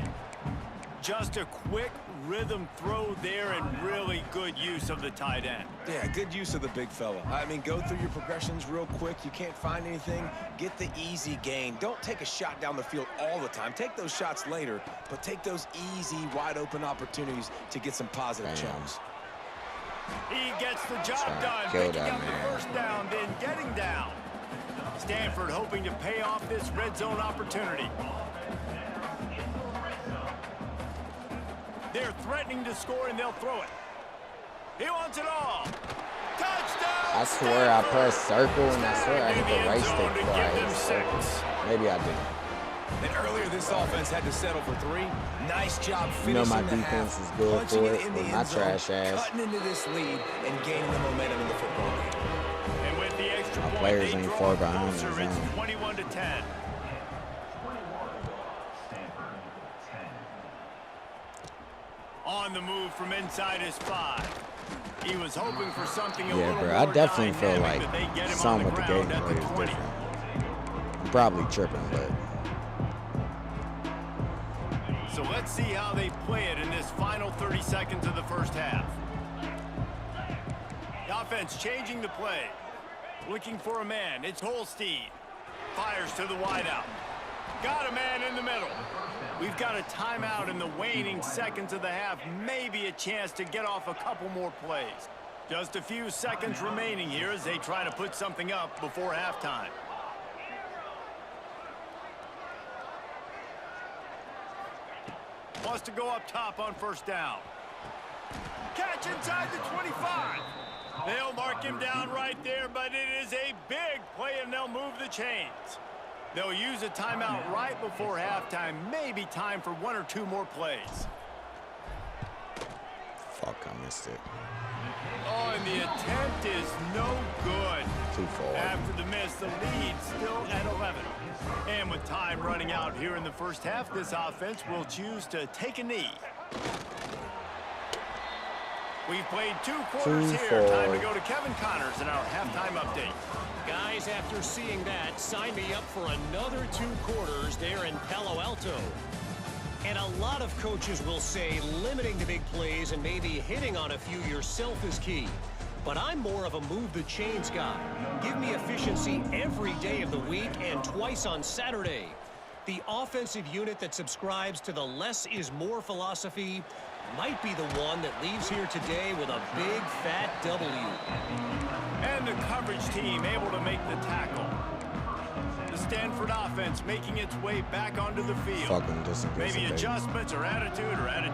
E: Just a quick rhythm throw there, and really good use of the tight end.
G: Yeah, good use of the big fella. I mean, go through your progressions real quick. You can't find anything. Get the easy gain. Don't take a shot down the field all the time. Take those shots later, but take those easy, wide-open opportunities to get some positive chunks.
E: He gets the job done, picking up the first down, then getting down. Stanford hoping to pay off this red zone opportunity. They're threatening to score, and they'll throw it. He wants it all. Touchdown!
D: I swear I pressed circle, and I swear I hit the right stick twice. Maybe I didn't.
G: And earlier, this offense had to settle for 3. Nice job finishing
D: You know my
G: the
D: defense
G: half,
D: is good
G: punching
D: for
G: it
D: it,
G: in
D: but
G: the
D: my
G: end zone,
D: trash ass.
G: cutting into this lead and gaining the momentum in the football game.
E: And with the extra
D: My
E: point,
D: players
E: they
D: ain't
E: draw
D: far behind
E: closer.
D: us,
E: It's
D: huh?
E: 21-10. On the move from inside his 5. He was hoping for something a little more
D: I definitely feel
E: dynamic,
D: like
E: but they get him
D: some
E: on the
D: with the
E: ground
D: game
E: at
D: play
E: the
D: is
E: 20.
D: different. I'm probably tripping, but
E: So let's see how they play it in this final 30 seconds of the first half. The offense changing the play. Looking for a man. It's Holstein. Fires to the wideout. Got a man in the middle. We've got a timeout in the waning seconds of the half. Maybe a chance to get off a couple more plays. Just a few seconds remaining here as they try to put something up before halftime. Wants to go up top on first down. Catch inside the 25. They'll mark him down right there, but it is a big play, and they'll move the chains. They'll use a timeout right before halftime. Maybe time for 1 or 2 more plays.
D: fuck, I missed it.
E: Oh, and the attempt is no good.
D: Too far.
E: After the miss, the lead still at 11. And with time running out here in the first half, this offense will choose to take a knee. We've played 2 quarters here. Time to go to Kevin Connors in our halftime update.
I: Guys, after seeing that, sign me up for another 2 quarters there in Palo Alto. And a lot of coaches will say limiting the big plays and maybe hitting on a few yourself is key. But I'm more of a move the chains guy. Give me efficiency every day of the week and twice on Saturday. The offensive unit that subscribes to the less is more philosophy might be the one that leaves here today with a big fat W.
E: And the coverage team able to make the tackle. The Stanford offense making its way back onto the field.
D: Fucking just
E: Maybe adjustments or attitude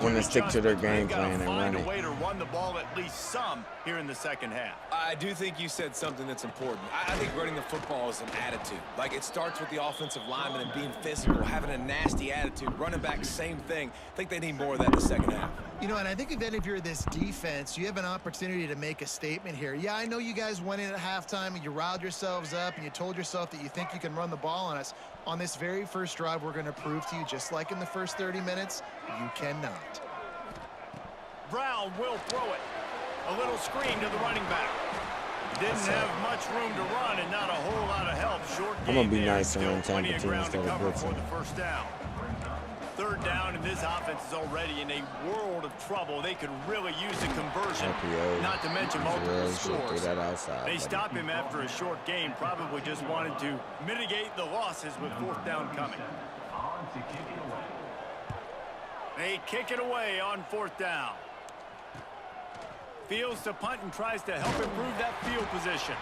D: want to stick to their game
E: They've
D: plan and run
E: find
D: it.
E: a way to run the ball at least some here in the second half.
G: I do think you said something that's important. I think running the football is an attitude. Like, it starts with the offensive lineman and being physical, having a nasty attitude. Running back, same thing. I think they need more of that in the second half.
F: You know, and I think if you're this defense, you have an opportunity to make a statement here. Yeah, I know you guys went in at halftime and you riled yourselves up and you told yourself that you think you can run the ball on us. On this very first drive, we're going to prove to you, just like in the first 30 minutes, you cannot.
E: Brown will throw it. A little screen to the running back. Didn't have much room to run and not a whole lot of help. Short game.
D: I'm going to be
E: there.
D: nice
E: Still
D: and
E: plenty
D: time
E: of
D: to
E: ground to
D: instead of
E: cover for
D: blitzing.
E: the first down. Third down, and this offense is already in a world of trouble. They could really use a conversion, not to mention multiple scores. They stop him after a short game, probably just wanted to mitigate the losses with fourth down coming. They kick it away on fourth down. Fields to punt and tries to help improve that field position.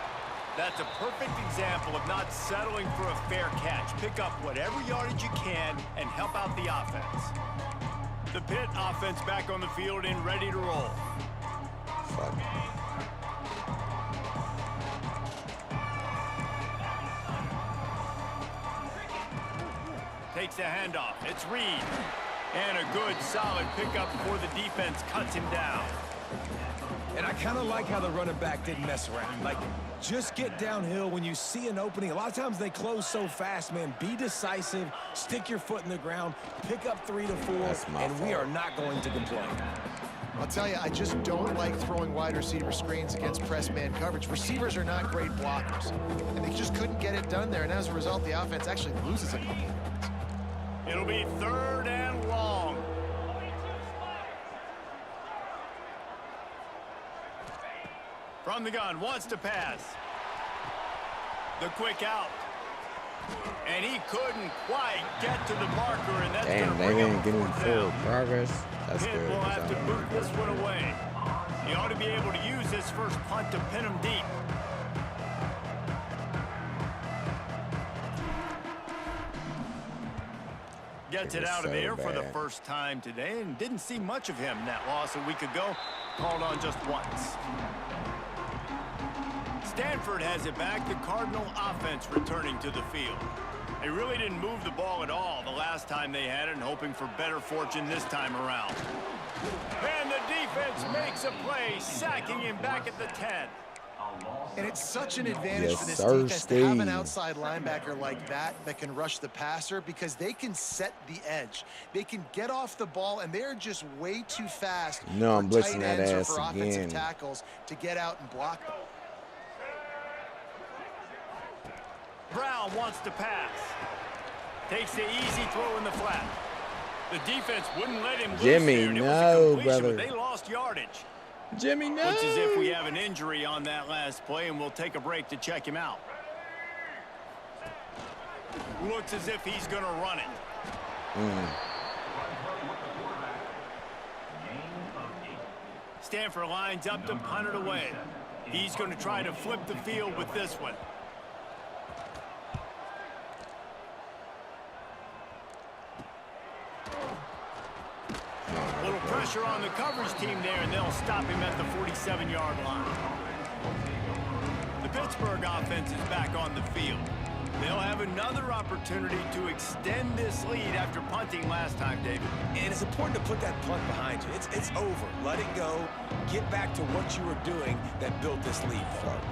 E: That's a perfect example of not settling for a fair catch. Pick up whatever yardage you can and help out the offense. The Pitt offense back on the field and ready to roll.
D: Fuck.
E: Takes the handoff. It's Reed. And a good, solid pickup before the defense cuts him down.
G: And I kind of like how the running back didn't mess around. Like, just get downhill when you see an opening. A lot of times they close so fast, man. Be decisive, stick your foot in the ground, pick up 3 to 4, and we are not going to complain.
F: I'll tell you, I just don't like throwing wide receiver screens against press man coverage. Receivers are not great blockers, and they just couldn't get it done there. And as a result, the offense actually loses a couple of yards.
E: It'll be third and long. From the gun, wants to pass. The quick out. And he couldn't quite get to the marker, and that's going to bring him
D: getting full
E: down.
D: progress. That's
E: Pitt
D: good.
E: will have to boot this one away. He ought to be able to use this first punt to pin him deep. Gets it out of the air for the first time today, and didn't see much of him in that loss a week ago. Called on just once. Stanford has it back. The Cardinal offense returning to the field. They really didn't move the ball at all the last time they had it, and hoping for better fortune this time around. And the defense makes a play, sacking him back at the 10.
F: And it's such an advantage for this
D: sir,
F: defense to have an outside linebacker like that can rush the passer, because they can set the edge. They can get off the ball, and they're just way too fast
D: No, I'm
F: for
D: blitzing
F: tight
D: that
F: ends or
D: ass
F: for offensive
D: again.
F: tackles to get out and block them.
E: Brown wants to pass. Takes the easy throw in the flat. The defense wouldn't let him loose
D: Jimmy,
E: there, and it was a
D: no,
E: completion,
D: brother.
E: but they lost yardage.
D: Jimmy, no.
E: Looks as if we have an injury on that last play, and we'll take a break to check him out. Looks as if he's going to run it. Stanford lines up to punt it away. He's going to try to flip the field with this one. A little pressure on the coverage team there, and they'll stop him at the 47-yard line. The Pittsburgh offense is back on the field. They'll have another opportunity to extend this lead after punting last time, David.
G: And it's important to put that punt behind you. It's over. Let it go. Get back to what you were doing that built this lead.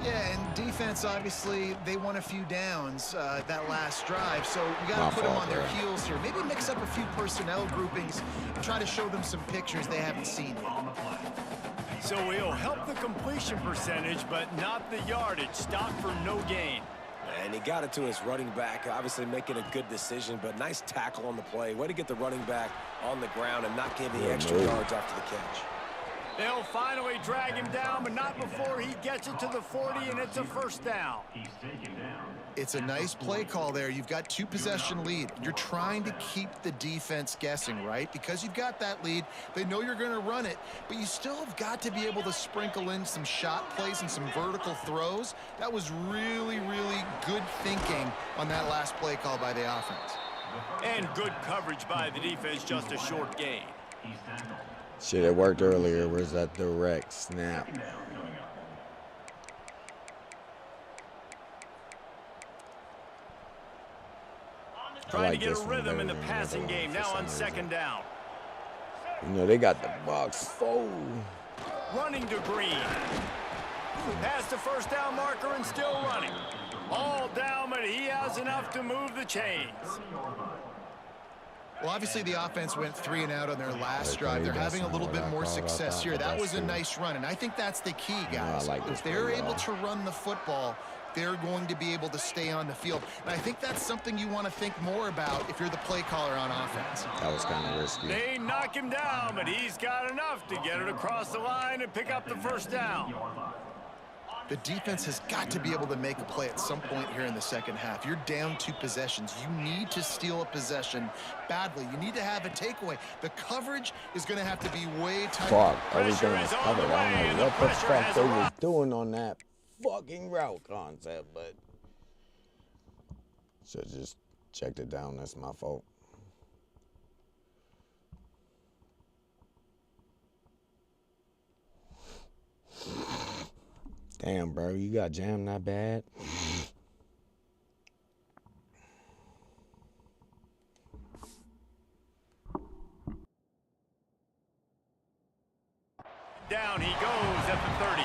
F: Yeah, and defense, obviously, they won a few downs that last drive, so we got to put them on their heels here. Maybe mix up a few personnel groupings and try to show them some pictures they haven't seen yet.
E: So he'll help the completion percentage, but not the yardage. Stop for no gain.
G: And he got it to his running back, obviously making a good decision, but nice tackle on the play. Way to get the running back on the ground and not give any extra yards after the catch.
E: They'll finally drag him down, but not before he gets it to the 40, and it's a first down.
F: It's a nice play call there. You've got 2-possession lead. You're trying to keep the defense guessing, right? Because you've got that lead. They know you're going to run it, but you still have got to be able to sprinkle in some shot plays and some vertical throws. That was really, really good thinking on that last play call by the offense.
E: And good coverage by the defense, just a short gain.
D: Shit, it worked earlier. Where's that direct snap?
E: Trying to get a rhythm in the passing game now on second down.
D: You know, they got the box full.
E: Running to Green. Past the first down marker and still running. All down, but he has enough to move the chains.
F: Well, obviously the offense went 3 and out on their last drive. They're having a little bit more success here. That was a nice run, and I think that's the key, guys. If they're able to run the football, they're going to be able to stay on the field. And I think that's something you want to think more about if you're the play caller on offense.
D: That was kind of risky.
E: They knock him down, but he's got enough to get it across the line and pick up the first down.
F: The defense has got to be able to make a play at some point here in the second half. You're down 2 possessions. You need to steal a possession badly. You need to have a takeaway. The coverage is going to have to be way tighter.
D: Fuck, everything was covered. I don't know what the fuck they was doing on that fucking route concept, but should have just checked it down. That's my fault. Damn, bro, you got jammed that bad?
E: Down he goes at the 30.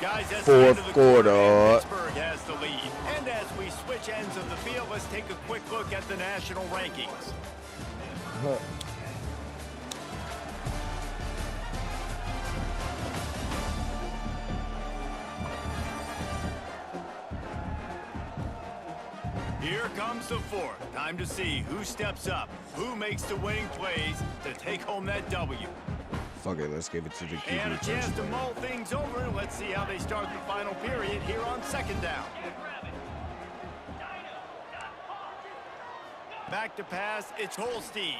E: Guys, that's
D: Fourth
E: the
D: quarter.
E: Pittsburgh has the lead. And as we switch ends of the field, let's take a quick look at the national rankings. Here comes the fourth. Time to see who steps up, who makes the winning plays to take home that W.
D: Fuck it, let's give it to the QB.
E: And a chance to mull things over. Let's see how they start the final period here on second down. Back to pass, it's Holstein.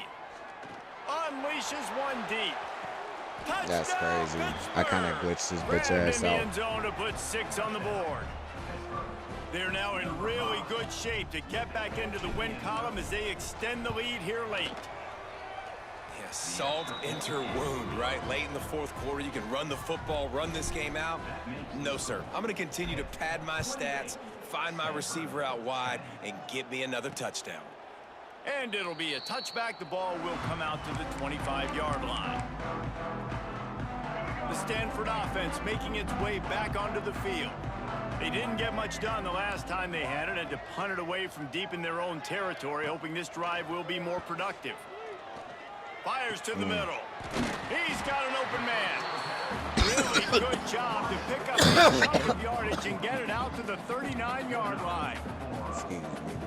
E: Unleashes one deep. Touchdown,
D: That's crazy.
E: Pittsburgh.
D: I kind of glitched his bitch
E: Grab
D: ass
E: in the
D: out.
E: end zone to put 6 on the board. They're now in really good shape to get back into the win column as they extend the lead here late.
G: Yeah, salt enter wound, right? Late in the fourth quarter, you can run the football, run this game out. No, sir. I'm going to continue to pad my stats, find my receiver out wide, and get me another touchdown.
E: And it'll be a touchback. The ball will come out to the 25-yard line. The Stanford offense making its way back onto the field. They didn't get much done the last time they had it, and to punt it away from deep in their own territory, hoping this drive will be more productive. Fires to the middle. He's got an open man. Really good job to pick up a chunk of yardage and get it out to the 39-yard line.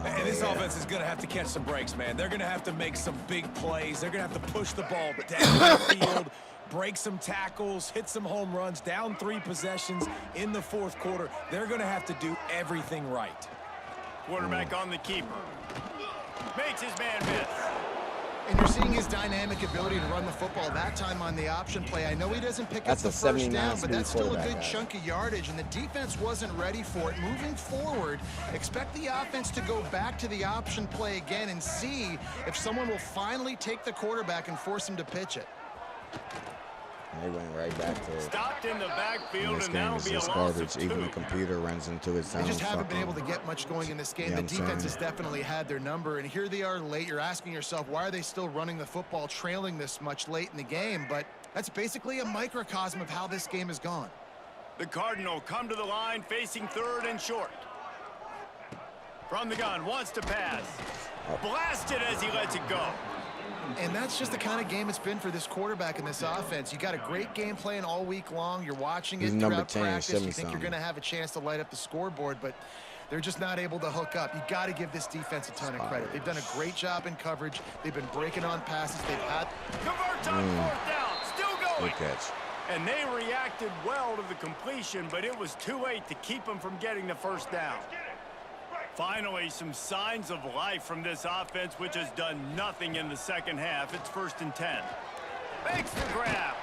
G: And this offense is going to have to catch some breaks, man. They're going to have to make some big plays. They're going to have to push the ball down the field, break some tackles, hit some home runs, down 3 possessions in the fourth quarter. They're going to have to do everything right.
E: Quarterback on the keeper. Makes his man miss.
F: And you're seeing his dynamic ability to run the football that time on the option play. I know he doesn't pick up the first down, but that's still a good chunk of yardage, and the defense wasn't ready for it. Moving forward, expect the offense to go back to the option play again and see if someone will finally take the quarterback and force him to pitch it.
D: They went right back to it.
E: Stopped in the backfield,
D: This
E: and
D: game
E: that'll
D: is
E: be a
D: just
E: loss
D: garbage.
E: of 2.
D: Even the computer runs into it.
F: They just haven't been able to get much going in this game. The defense has definitely had their number, and here they are late. You're asking yourself, why are they still running the football, trailing this much late in the game? But that's basically a microcosm of how this game has gone.
E: The Cardinal come to the line, facing 3rd and short. From the gun, wants to pass. Blasted as he lets it go.
F: And that's just the kind of game it's been for this quarterback in this offense. You got a great game plan all week long. You're watching it throughout practice. You think you're going to have a chance to light up the scoreboard, but they're just not able to hook up. You got to give this defense a ton of credit. They've done a great job in coverage. They've been breaking on passes. They've had
E: Convert on 4th down. Still going.
D: Good catch.
E: And they reacted well to the completion, but it was too late to keep them from getting the 1st down. Finally, some signs of life from this offense, which has done nothing in the 2nd half. It's 1st and 10. Makes the grab.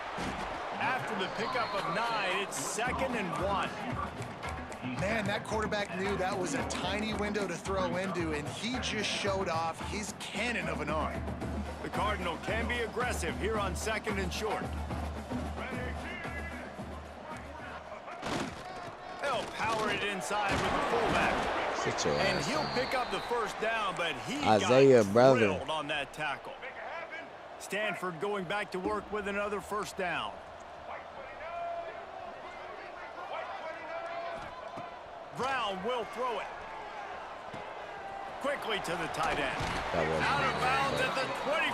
E: After the pickup of 9, it's 2nd and 1.
F: Man, that quarterback knew that was a tiny window to throw into, and he just showed off his cannon of an arm.
E: The Cardinal can be aggressive here on 2nd and short. They'll power it inside with the fullback. And he'll pick up the 1st down, but he got drilled on that tackle. Stanford going back to work with another 1st down. Brown will throw it. Quickly to the tight end. Out of bounds at the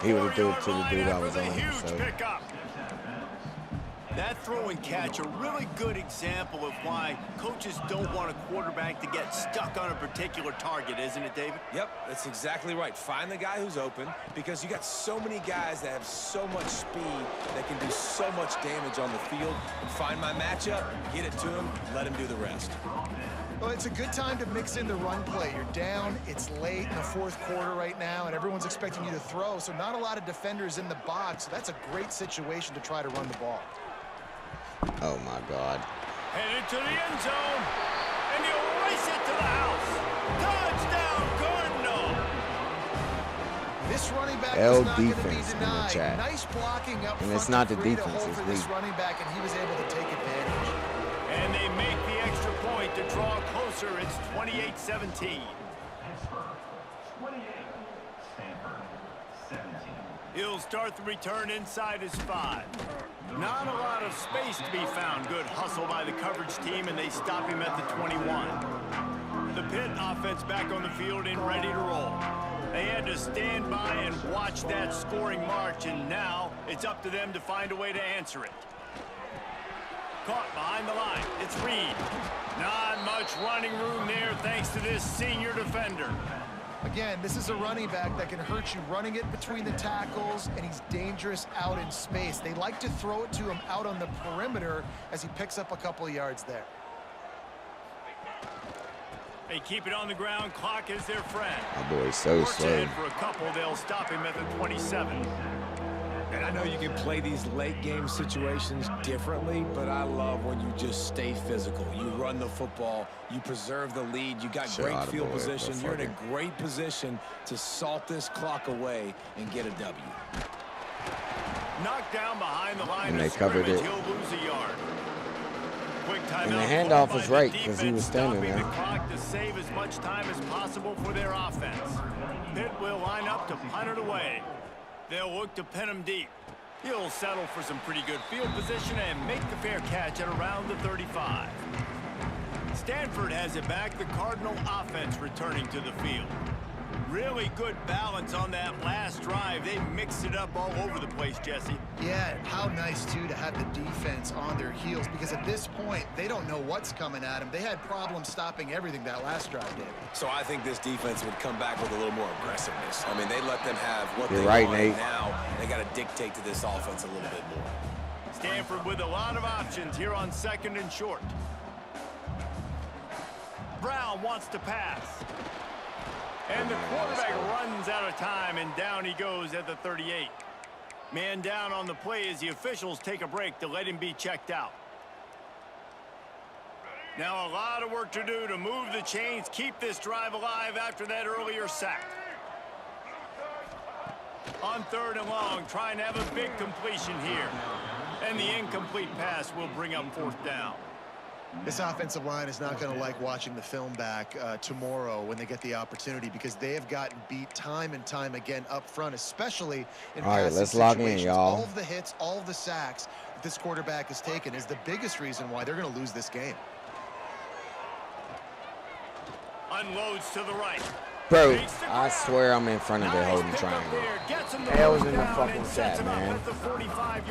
E: 24-yard line after the huge pickup. That throw and catch, a really good example of why coaches don't want a quarterback to get stuck on a particular target, isn't it, David?
G: Yep, that's exactly right. Find the guy who's open, because you got so many guys that have so much speed that can do so much damage on the field. Find my matchup, get it to him, let him do the rest.
F: Well, it's a good time to mix in the run play. You're down, it's late in the 4th quarter right now, and everyone's expecting you to throw, so not a lot of defenders in the box. So that's a great situation to try to run the ball.
D: Oh, my God.
E: Headed to the end zone, and he'll race it to the house. Touchdown, Cardinal.
F: This running back
D: L
F: is not going to be
D: defense in the
F: denied.
D: chat.
F: Nice blocking up
D: And
F: front
D: it's not
F: to
D: the
F: create a
D: defense,
F: hole
D: it's
F: for this
D: me.
F: running back, and he was able to take advantage.
E: And they make the extra point to draw closer. It's 28-17. He'll start the return inside his 5. Not a lot of space to be found. Good hustle by the coverage team, and they stop him at the 21. The Pitt offense back on the field and ready to roll. They had to stand by and watch that scoring march, and now it's up to them to find a way to answer it. Caught behind the line. It's Reed. Not much running room there thanks to this senior defender.
F: Again, this is a running back that can hurt you running it between the tackles, and he's dangerous out in space. They like to throw it to him out on the perimeter as he picks up a couple of yards there.
E: They keep it on the ground. Clock is their friend.
D: My boy's so
E: Works
D: slow.
E: ahead for a couple. They'll stop him at the 27.
G: And I know you can play these late game situations differently, but I love when you just stay physical. You run the football, you preserve the lead, you got great field position. You're in a great position to salt this clock away and get a W.
E: Knocked down behind the line.
D: And they
E: of
D: covered
E: scrimmage.
D: it.
E: He'll lose a yard. Quick timeout.
D: And the handoff
E: called
D: was
E: by
D: right
E: the
D: because he was
E: defense,
D: standing
E: stopping
D: there.
E: the clock to save as much time as possible for their offense. Pitt will line up to punt it away. They'll look to pin him deep. He'll settle for some pretty good field position and make the fair catch at around the 35. Stanford has it back. The Cardinal offense returning to the field. Really good balance on that last drive. They mixed it up all over the place, Jesse.
F: Yeah, how nice, too, to have the defense on their heels, because at this point, they don't know what's coming at them. They had problems stopping everything that last drive did.
G: So I think this defense would come back with a little more aggressiveness. I mean, they let them have what
D: You're
G: they
D: right,
G: want.
D: Nate.
G: Now they got to dictate to this offense a little bit more.
E: Stanford with a lot of options here on 2nd and short. Brown wants to pass. And the quarterback runs out of time, and down he goes at the 38. Man down on the play as the officials take a break to let him be checked out. Now a lot of work to do to move the chains, keep this drive alive after that earlier sack. On 3rd and long, trying to have a big completion here. And the incomplete pass will bring up 4th down.
F: This offensive line is not going to like watching the film back tomorrow when they get the opportunity, because they have gotten beat time and time again up front, especially in passing
D: let's lock in,
F: situations.
D: y'all.
F: All of the hits, all of the sacks that this quarterback has taken is the biggest reason why they're going to lose this game.
E: Unloads to the right.
D: Bro, I swear I'm in front of it holding triangle. L's in the fucking chat, man.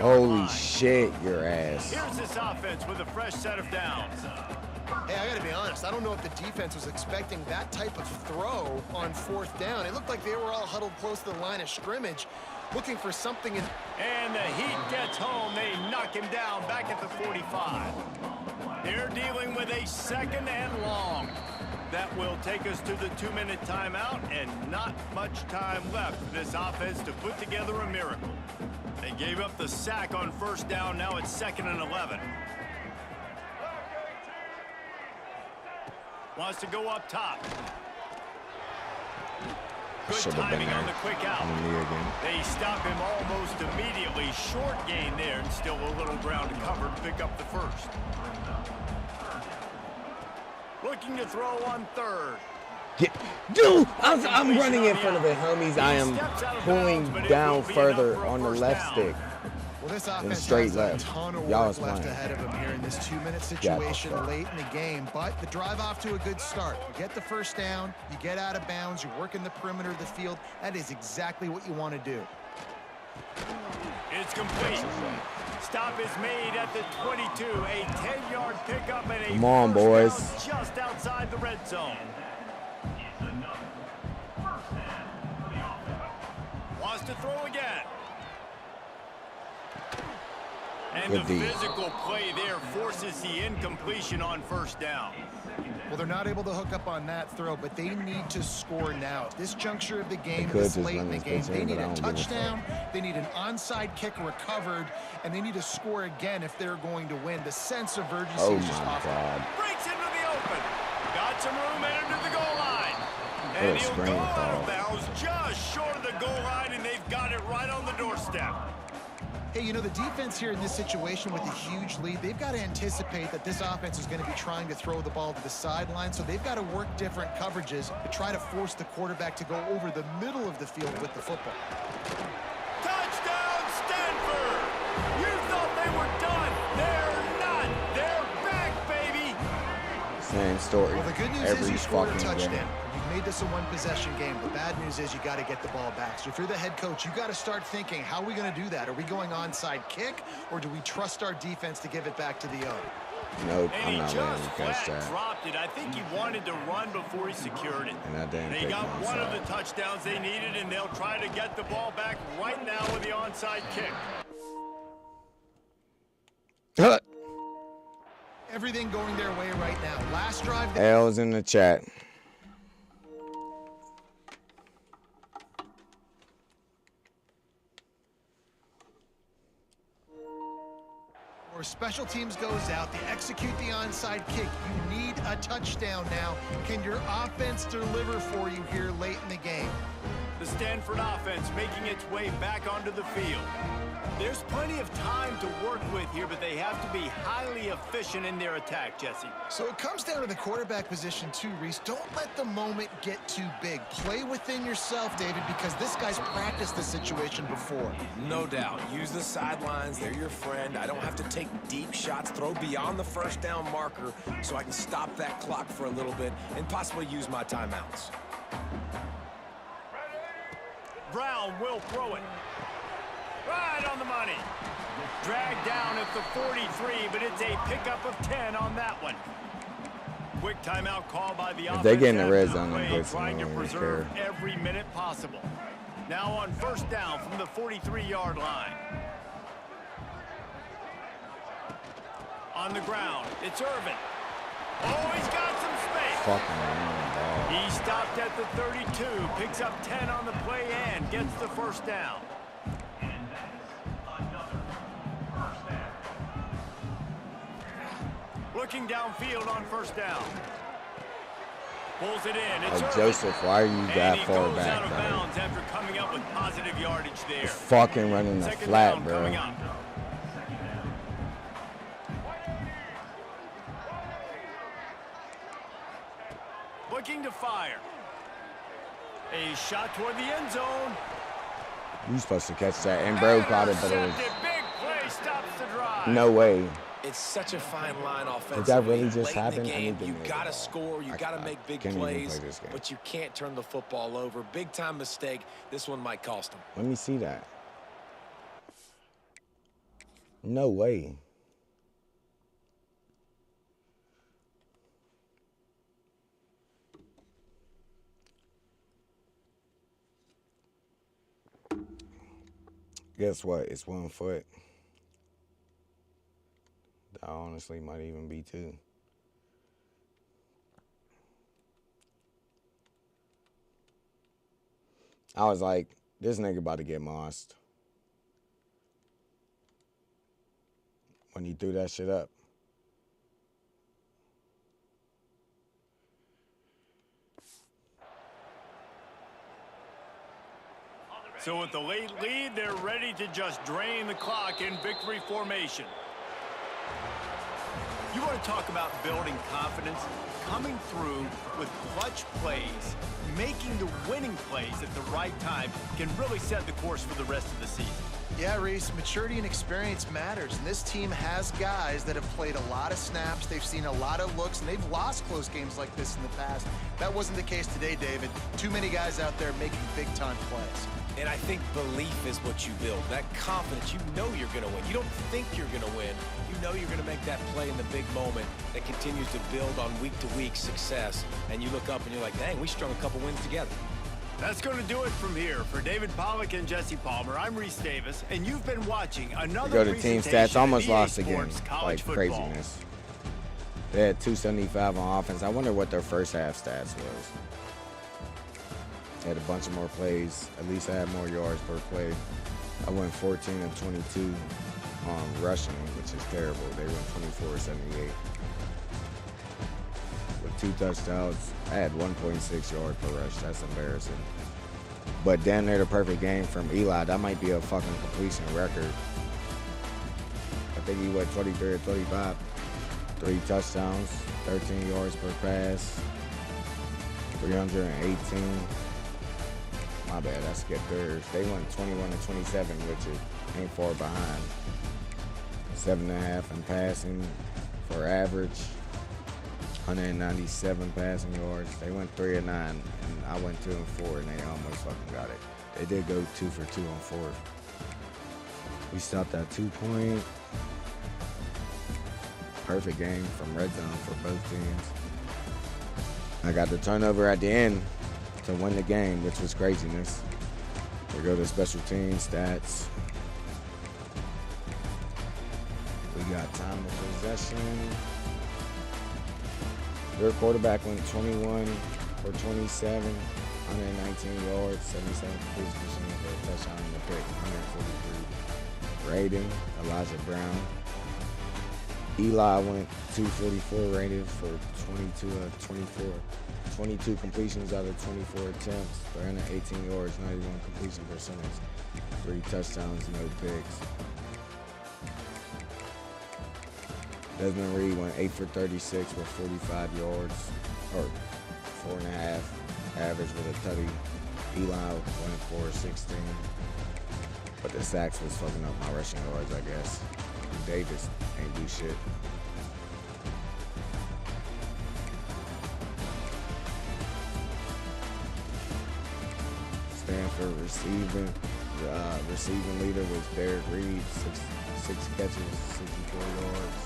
D: Holy shit, your ass.
E: Here's this offense with a fresh set of downs.
F: Hey, I gotta be honest, I don't know if the defense was expecting that type of throw on 4th down. It looked like they were all huddled close to the line of scrimmage, looking for something in...
E: And the Heat gets home. They knock him down back at the 45. They're dealing with a 2nd and long. That will take us to the 2-minute timeout, and not much time left for this offense to put together a miracle. They gave up the sack on 1st down. Now it's 2nd and 11. Wants to go up top. Good timing on the quick out. They stop him almost immediately. Short gain there, and still a little ground to cover to pick up the 1st. Looking to throw on 3rd.
D: Dude, I'm running in front of it, homies. I am pulling down further on the left stick.
F: Well, this
D: and
F: offense
D: straight
F: has
D: left.
F: a ton of
D: Y'all
F: work
D: is
F: left
D: playing.
F: ahead of him here in this 2-minute situation late in the game, but the drive off to a good start. You get the 1st down, you get out of bounds, you're working the perimeter of the field. That is exactly what you want to do.
E: It's complete. Stop is made at the 22. A 10-yard pickup and a
D: Come on, boys.
E: just outside the red zone. Wants to throw again. And
D: Good
E: the
D: D.
E: physical play there forces the incompletion on 1st down.
F: Well, they're not able to hook up on that throw, but they need to score now. At this juncture of the game,
D: could
F: this
D: just
F: late in
D: run
F: the
D: this
F: game,
D: bitch
F: they
D: in,
F: need
D: but I
F: a
D: don't give a
F: touchdown, they need an onside kick recovered, and they need to score again if they're going to win. The sense of urgency
D: Oh
F: is just
D: my
F: off.
D: God.
E: Breaks into the open. Got some room and into the goal line.
D: What
E: And
D: a
E: he'll
D: screen
E: go out
D: call.
E: of bounds just short of the goal line, and they've got it right on the doorstep.
F: Hey, you know, the defense here in this situation with a huge lead, they've got to anticipate that this offense is going to be trying to throw the ball to the sideline, so they've got to work different coverages to try to force the quarterback to go over the middle of the field with the football.
E: Touchdown, Stanford! You thought they were done. They're not. They're back, baby.
D: Same story.
F: Well, the good news
D: every
F: is you scored a
D: fucking
F: touchdown.
D: game.
F: You've made this a one-possession game. The bad news is you got to get the ball back. So if you're the head coach, you got to start thinking, how are we going to do that? Are we going onside kick, or do we trust our defense to give it back to the O?
D: Nope,
E: And
D: I'm
E: he
D: not letting
E: just
D: him catch
E: flat
D: that.
E: dropped it. I think he wanted to run before he secured it.
D: And that didn't
E: They
D: take
E: got
D: no
E: one of
D: side.
E: the touchdowns they needed, and they'll try to get the ball back right now with the onside kick.
F: Everything going their way right now. Last drive.
D: L's in the chat.
F: Or special teams goes out, they execute the onside kick. You need a touchdown now. Can your offense deliver for you here late in the game?
E: The Stanford offense making its way back onto the field. There's plenty of time to work with here, but they have to be highly efficient in their attack, Jesse.
F: So it comes down to the quarterback position too, Reese. Don't let the moment get too big. Play within yourself, David, because this guy's practiced this situation before.
G: No doubt. Use the sidelines. They're your friend. I don't have to take deep shots, throw beyond the 1st down marker so I can stop that clock for a little bit and possibly use my timeouts.
E: Brown will throw it. Right on the money. Dragged down at the 43, but it's a pickup of 10 on that one. Quick timeout call by the offense.
D: If they get in the red
E: after
D: zone,
E: play,
D: I'm good.
E: trying to preserve every minute possible. Now on 1st down from the 43-yard line. On the ground, it's Irvin. Oh, he's got some space.
D: Fucking man, dog.
E: He stopped at the 32, picks up 10 on the play and gets the 1st down. Looking downfield on 1st down. Pulls it in. It's Irvin.
D: Joseph, why are you that
E: And he
D: far
E: goes
D: back,
E: out of
D: bro?
E: bounds after coming up with positive yardage there.
D: Fucking running the
E: 2nd
D: flat,
E: down
D: bro.
E: coming up. Looking to fire. A shot toward the end zone.
D: You supposed to catch that, and bro caught it, but it was
E: Intercepted. Big play stops the drive.
D: no way.
G: It's such a fine line offensively.
D: Did that really just
G: Late in
D: happen?
G: the
D: I
G: game,
D: need to
G: you
D: know
G: got to
D: that.
G: score. You got to make big
D: can't even play
G: plays,
D: this game.
G: but you can't turn the football over. Big-time mistake. This one might cost them.
D: Let me see that. No way. Guess what? It's 1 foot. That honestly might even be 2. I was like, this nigga about to get mossed when he threw that shit up.
E: So with the late lead, they're ready to just drain the clock in victory formation. You want to talk about building confidence? Coming through with clutch plays, making the winning plays at the right time can really set the course for the rest of the season.
F: Yeah, Reese, maturity and experience matters, and this team has guys that have played a lot of snaps, they've seen a lot of looks, and they've lost close games like this in the past. That wasn't the case today, David. Too many guys out there making big-time plays.
G: And I think belief is what you build. That confidence, you know you're going to win. You don't think you're going to win. You know you're going to make that play in the big moment that continues to build on week-to-week success. And you look up and you're like, dang, we strung a couple wins together.
E: That's going to do it from here. For David Pollack and Jesse Palmer, I'm Reese Davis, and you've been watching another
D: Go to team stats, almost lost again, like
E: football.
D: craziness. They had 275 on offense. I wonder what their first half stats was. They had a bunch of more plays. At least I had more yards per play. I went 14 of 22 on rushing, which is terrible. They went 24 of 78. With 2 touchdowns, I had 1.6 yards per rush. That's embarrassing. But damn near the perfect game from Eli. That might be a fucking completion record. I think he went 23 or 25. 3 touchdowns, 13 yards per pass, 318. My bad, I skipped theirs. They went 21 to 27, which ain't far behind. 7.5 in passing for average. 197 passing yards. They went 3 of 9, and I went 2 and 4, and they almost fucking got it. They did go 2 for 2 on 4th. We stopped at 2-point. Perfect game from red zone for both teams. I got the turnover at the end to win the game, which was craziness. We go to special team stats. We got time of possession. Their quarterback went 21 for 27, 119 yards, 77 completion percentage for a touchdown and a pick, 143 rating. Elijah Brown. Eli went 244 rated for 22 of 24. 22 completions out of 24 attempts, 318 yards, 91 completion percentage, 3 touchdowns, no picks. Desmond Reed went 8 for 36 with 45 yards, or 4.5 average with a tutty. Eli went 4 for 16, but the sacks was fucking up my rushing yards, I guess. Davis ain't do shit. Stanford receiving leader was Derek Reed, 6 catches, 64 yards.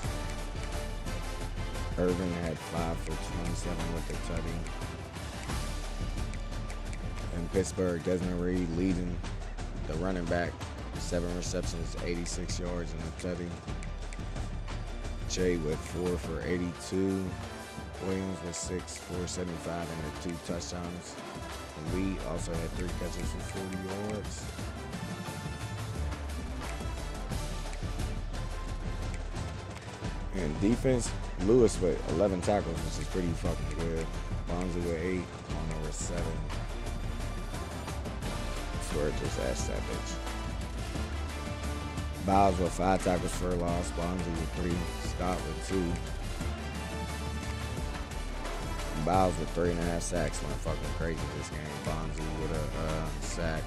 D: Irvin had 5 for 27 with the tutty. In Pittsburgh, Desmond Reed leading the running back, 7 receptions, 86 yards and a tutty. Jay with 4 for 82. Williams with 6 for 75 and 2 touchdowns. Lee also had 3 catches for 40 yards. And defense, Lewis with 11 tackles, which is pretty fucking good. Bonzi with 8, Palmer with 7. I swear I just asked that bitch. Biles with 5 tackles for a loss, Bonzi with 3, Scott with 2. Biles with 3.5 sacks, went fucking crazy this game. Bonzi with a sack.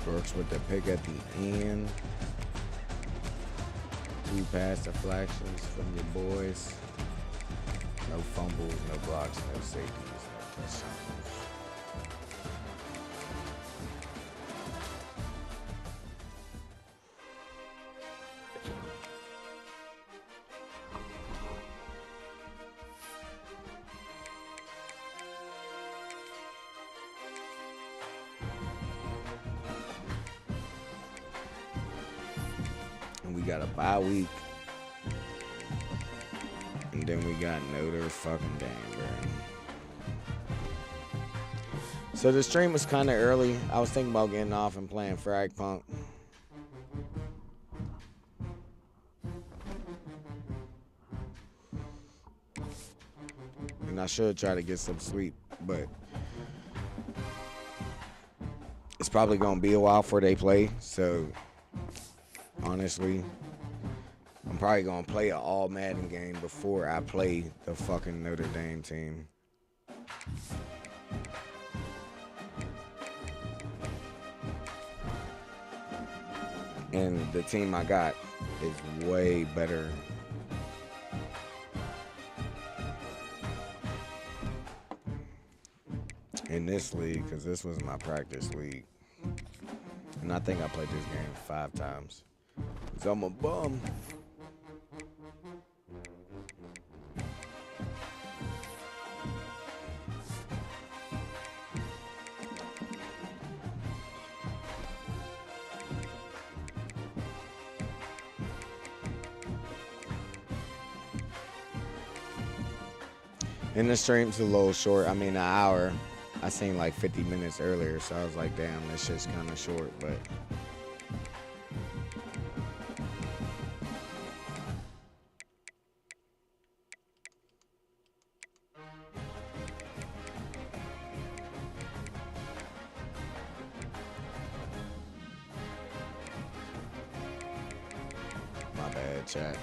D: Brooks with the pick at the end. 2 pass deflections from your boys. No fumbles, no blocks, no safeties, no touchdowns. And we got a bye week. And then we got Notre fucking Dame, bro. So the stream was kind of early. I was thinking about getting off and playing Frag Punk. And I should try to get some sleep, but it's probably going to be a while before they play. So honestly, I'm probably going to play an all Madden game before I play the fucking Notre Dame team. And the team I got is way better. In this league, because this was my practice league. And I think I played this game 5 times. So I'm a bum. And the stream's a little short. I mean, an hour. I seen like 50 minutes earlier, so I was like, damn, this shit's kind of short, but. My bad, chat.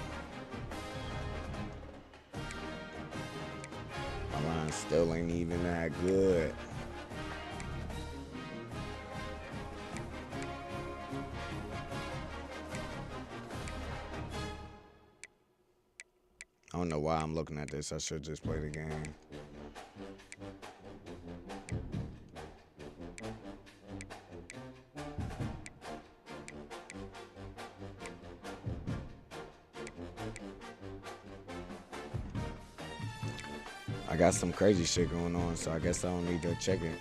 D: My line still ain't even that good. I don't know why I'm looking at this. I should just play the game. I got some crazy shit going on, so I guess I don't need to check it.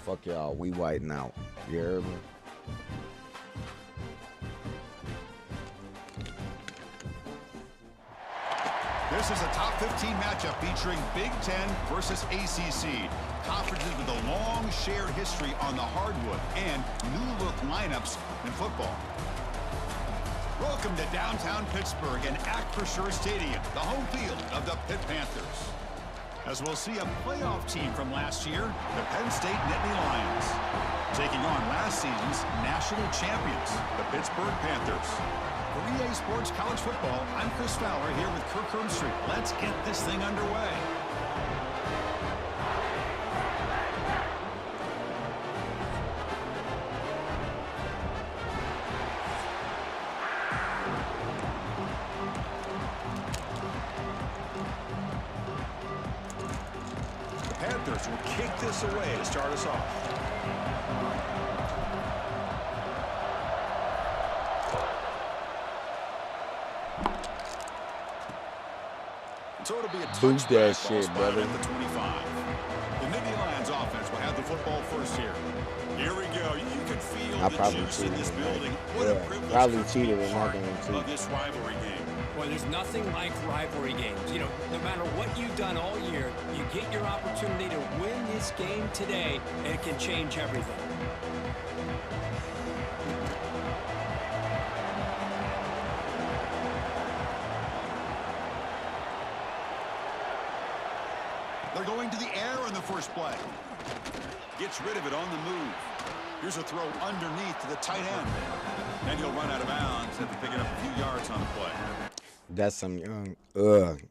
D: Fuck y'all, we whiting out. You heard me?
J: This is a top 15 matchup featuring Big Ten versus ACC. Conferences with a long shared history on the hardwood and new-look lineups in football. Welcome to downtown Pittsburgh and Act for Sure Stadium, the home field of the Pitt Panthers. As we'll see a playoff team from last year, the Penn State Nittany Lions, taking on last season's national champions, the Pittsburgh Panthers. For EA Sports College Football, I'm Chris Fowler here with Kirk Herbstreit. Let's get this thing underway. The Panthers will kick this away to start us off. So it'll be a
D: Boost that
J: touchback,
D: shit, brother.
J: At the 25. The Nittany Lions offense will have the football first here. Here we go. You can feel
D: I
J: the
D: probably
J: juice in
D: cheated
J: this
D: in
J: building.
D: that.
J: What a
D: Yeah,
J: privilege
D: probably
J: to
D: cheated
J: be
D: in
J: part
D: that game, too.
J: of this rivalry game.
I: Boy, there's nothing like rivalry games. You know, no matter what you've done all year, you get your opportunity to win this game today, and it can change everything.
J: They're going to the air on the first play. Gets rid of it on the move. Here's a throw underneath to the tight end. And he'll run out of bounds after picking up a few yards on the play.
D: That's some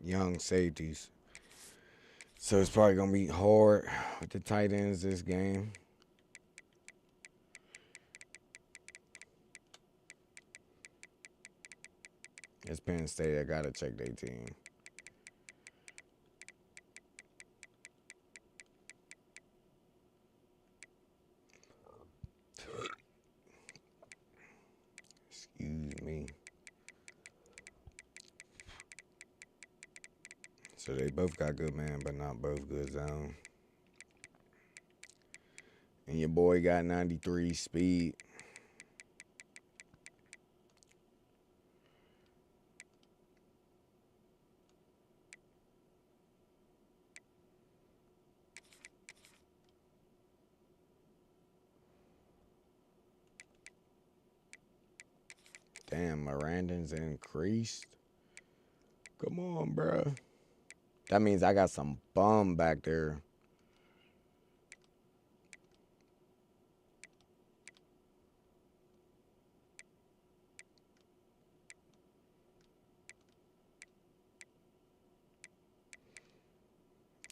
D: young safeties. So it's probably going to be hard with the tight ends this game. It's Penn State. I got to check their team. Excuse me. So they both got good man, but not both good zone. And your boy got 93 speed. Damn, Miranda's increased. Come on, bruh. That means I got some bum back there.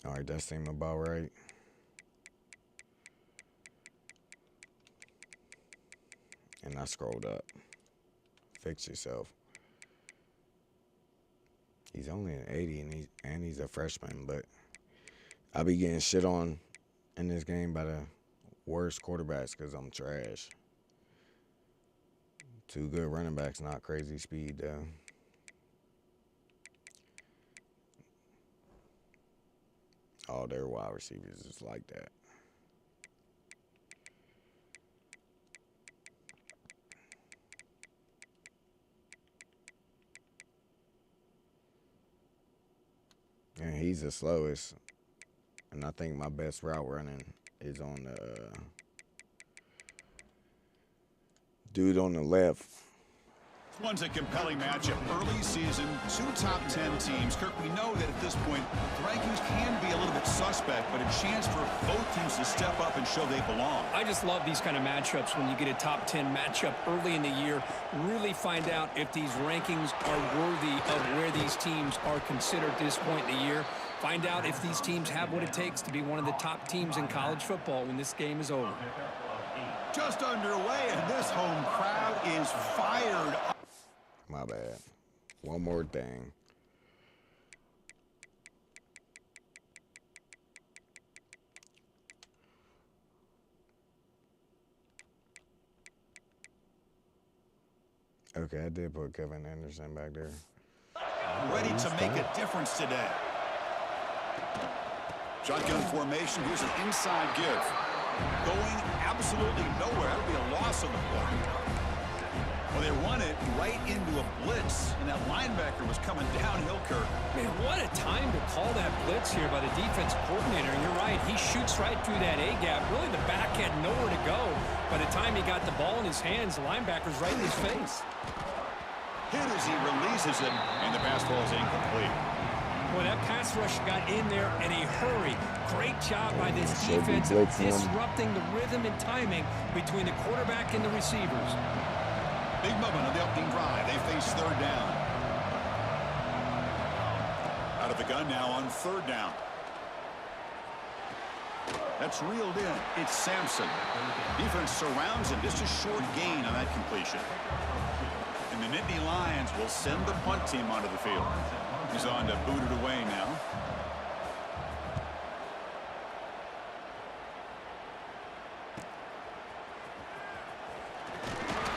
D: All right, that seemed about right. And I scrolled up. Fix yourself. He's only an 80 and he's a freshman, but I'll be getting shit on in this game by the worst quarterbacks because I'm trash. Two good running backs, not crazy speed though. All their wide receivers is like that. And he's the slowest. And I think my best route running is on the dude on the left.
J: One's a compelling matchup. Early season, two top 10 teams. Kirk, we know that at this point, the rankings can be a little bit suspect, but a chance for both teams to step up and show they belong.
K: I just love these kind of matchups when you get a top 10 matchup early in the year. Really find out if these rankings are worthy of where these teams are considered at this point in the year. Find out if these teams have what it takes to be one of the top teams in college football when this game is over.
J: Just underway, and this home crowd is fired up.
D: My bad. One more thing. Okay, I did put Kevin Anderson back there.
J: Ready to make a difference today. Shotgun formation. Here's an inside give. Going absolutely nowhere. That'll be a loss on the play. Well, they run it right into a blitz, and that linebacker was coming downhill, Kirk.
K: Man, what a time to call that blitz here by the defense coordinator. And you're right, he shoots right through that A-gap. Really, the back had nowhere to go. By the time he got the ball in his hands, the linebacker's right in his face.
J: Hit as he releases it, and the pass ball is incomplete.
K: Boy, that pass rush got in there in a hurry. Great job by this defense disrupting the rhythm and timing between the quarterback and the receivers.
J: Big moment on the opening drive. They face third down. Out of the gun now on third down. That's reeled in. It's Sampson. Defense surrounds him. Just a short gain on that completion. And the Nittany Lions will send the punt team onto the field. He's on to boot it away now.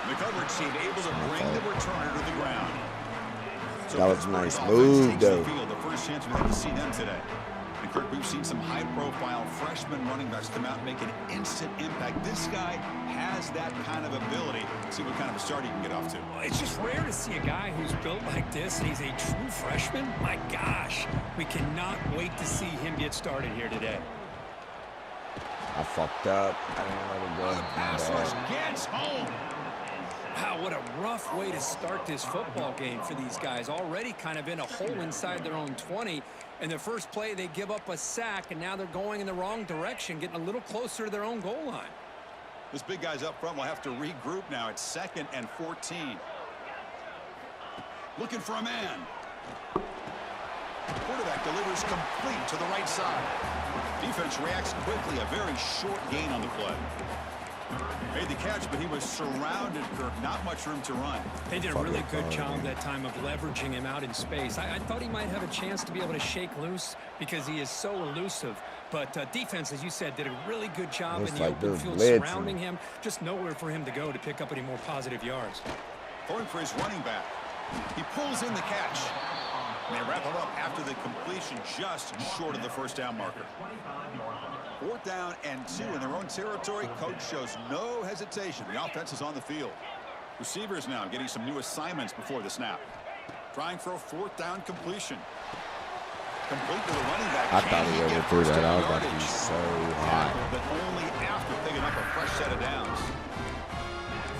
J: The coverage team able to bring the returner to the ground. So
D: that was a nice move, though.
J: The first chance we had to see them today. And Kirk, we've seen some high-profile freshman running backs come out and make an instant impact. This guy has that kind of ability. See what kind of a start he can get off to.
K: It's just rare to see a guy who's built like this, and he's a true freshman. My gosh, we cannot wait to see him get started here today.
D: I fucked up. I didn't let it go.
J: The pass rush gets home.
K: Wow, what a rough way to start this football game for these guys. Already kind of in a hole inside their own 20. And the first play, they give up a sack, and now they're going in the wrong direction, getting a little closer to their own goal line.
J: This big guy's up front will have to regroup now. It's 2nd and 14. Looking for a man. Quarterback delivers complete to the right side. Defense reacts quickly. A very short gain on the play. Made the catch, but he was surrounded, Kirk. Not much room to run.
K: They did a really good job that time of leveraging him out in space. I thought he might have a chance to be able to shake loose because he is so elusive. But defense, as you said, did a really good job in the open field surrounding him. Just nowhere for him to go to pick up any more positive yards.
J: Going for his running back. He pulls in the catch. And they wrap him up after the completion just short of the first down marker. 4th down and 2 in their own territory. Coach shows no hesitation. The offense is on the field. Receivers now getting some new assignments before the snap. Trying for a 4th down completion. Complete to the running back.
D: I thought he overthrew that. I was about to be so hot.
J: But only after picking up a fresh set of downs.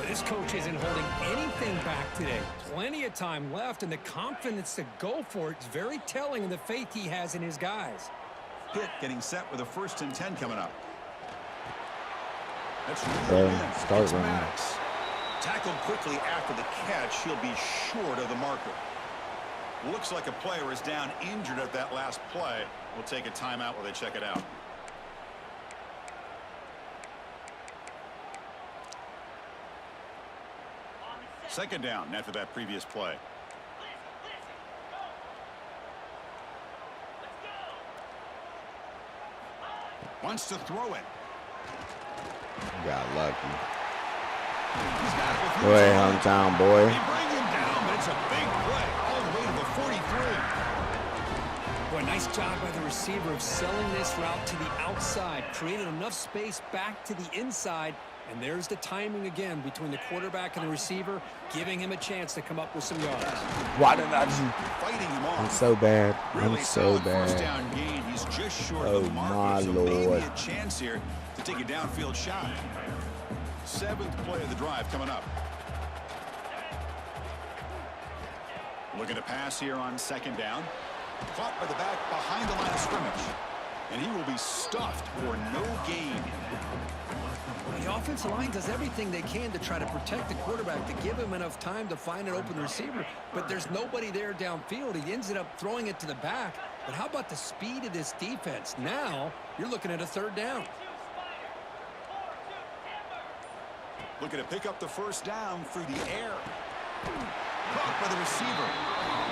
K: This coach isn't holding anything back today. Plenty of time left, and the confidence to go for it is very telling of the faith he has in his guys.
J: Pitt getting set with a 1st and 10 coming up. That's really
D: start running.
J: Maddox. Tackled quickly after the catch. He'll be short of the marker. Looks like a player is down injured at that last play. We'll take a timeout while they check it out. Second down after that previous play. Wants to throw it.
D: Got lucky. Go ahead, hometown boy.
J: They bring him down, but it's a big play all the way to the 43.
K: Boy, nice job by the receiver of selling this route to the outside. Created enough space back to the inside. And there's the timing again between the quarterback and the receiver, giving him a chance to come up with some yards.
D: Why did I do?
J: Fighting him off.
D: I'm so bad.
J: Really
D: I'm so bad.
J: First down gain. He's just short
D: Oh
J: of the marker,
D: my
J: so
D: Lord.
J: maybe a chance here to take a downfield shot. 7th play of the drive coming up. Looking to pass here on 2nd down. Caught by the back behind the line of scrimmage. And he will be stuffed for no gain.
K: The offensive line does everything they can to try to protect the quarterback, to give him enough time to find an open receiver, but there's nobody there downfield. He ends up throwing it to the back. But how about the speed of this defense? Now you're looking at a 3rd down.
J: Looking to pick up the 1st down through the air. Caught by the receiver.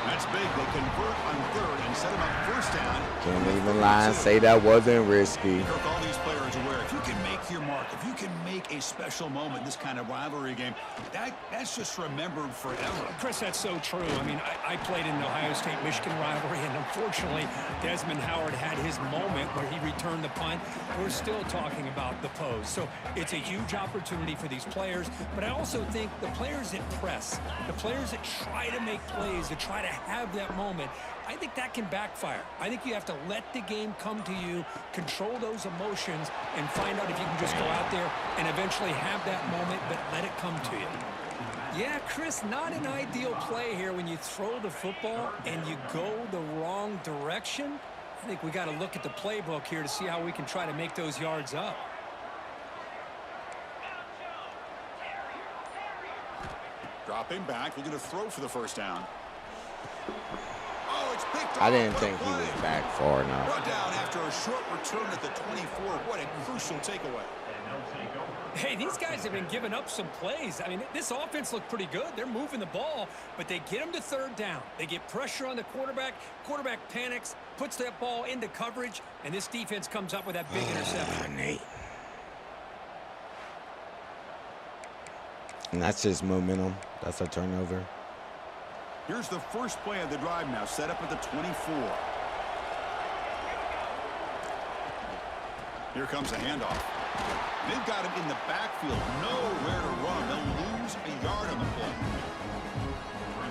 J: That's big. They convert on 3rd and set him up 1st down.
D: Can't even lie and say that wasn't risky.
J: Kirk, all these players aware, if you can make your mark, if you can make a special moment in this kind of rivalry game, that's just remembered forever.
K: Chris, that's so true. I mean, I played in the Ohio State-Michigan rivalry, and unfortunately, Desmond Howard had his moment where he returned the punt. We're still talking about the pose. So it's a huge opportunity for these players, but I also think the players that press, the players that try to make plays, that try to have that moment, I think that can backfire. I think you have to let the game come to you, control those emotions, and find out if you can just go out there and eventually have that moment, but let it come to you. Yeah, Chris, not an ideal play here when you throw the football and you go the wrong direction. I think we got to look at the playbook here to see how we can try to make those yards up.
J: Dropping back, looking to throw for the 1st down. Oh, it's picked up.
D: I didn't think he was back far enough.
J: Brought down after a short return at the 24. What a crucial takeaway.
K: Hey, these guys have been giving up some plays. I mean, this offense looked pretty good. They're moving the ball, but they get them to 3rd down. They get pressure on the quarterback. Quarterback panics, puts that ball into coverage, and this defense comes up with that big interception.
D: Nate. And that's just momentum. That's a turnover.
J: Here's the 1st play of the drive now, set up at the 24. Here comes a handoff. They've got him in the backfield, nowhere to run. They'll lose a yard on the play.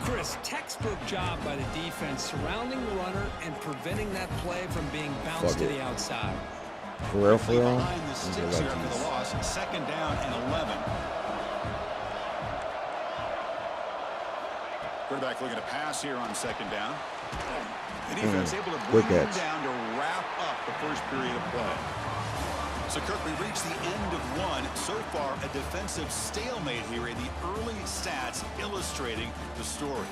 K: Chris, textbook job by the defense surrounding the runner and preventing that play from being bounced to the outside.
D: For real, for real.
J: Behind the sticks here after the loss, 2nd down and 11. Quarterback looking to pass here on 2nd down. The defense able to bring him down to wrap up the 1st period of play. So, Kirk, we reached the end of one. So far, a defensive stalemate here in the early stats illustrating the story.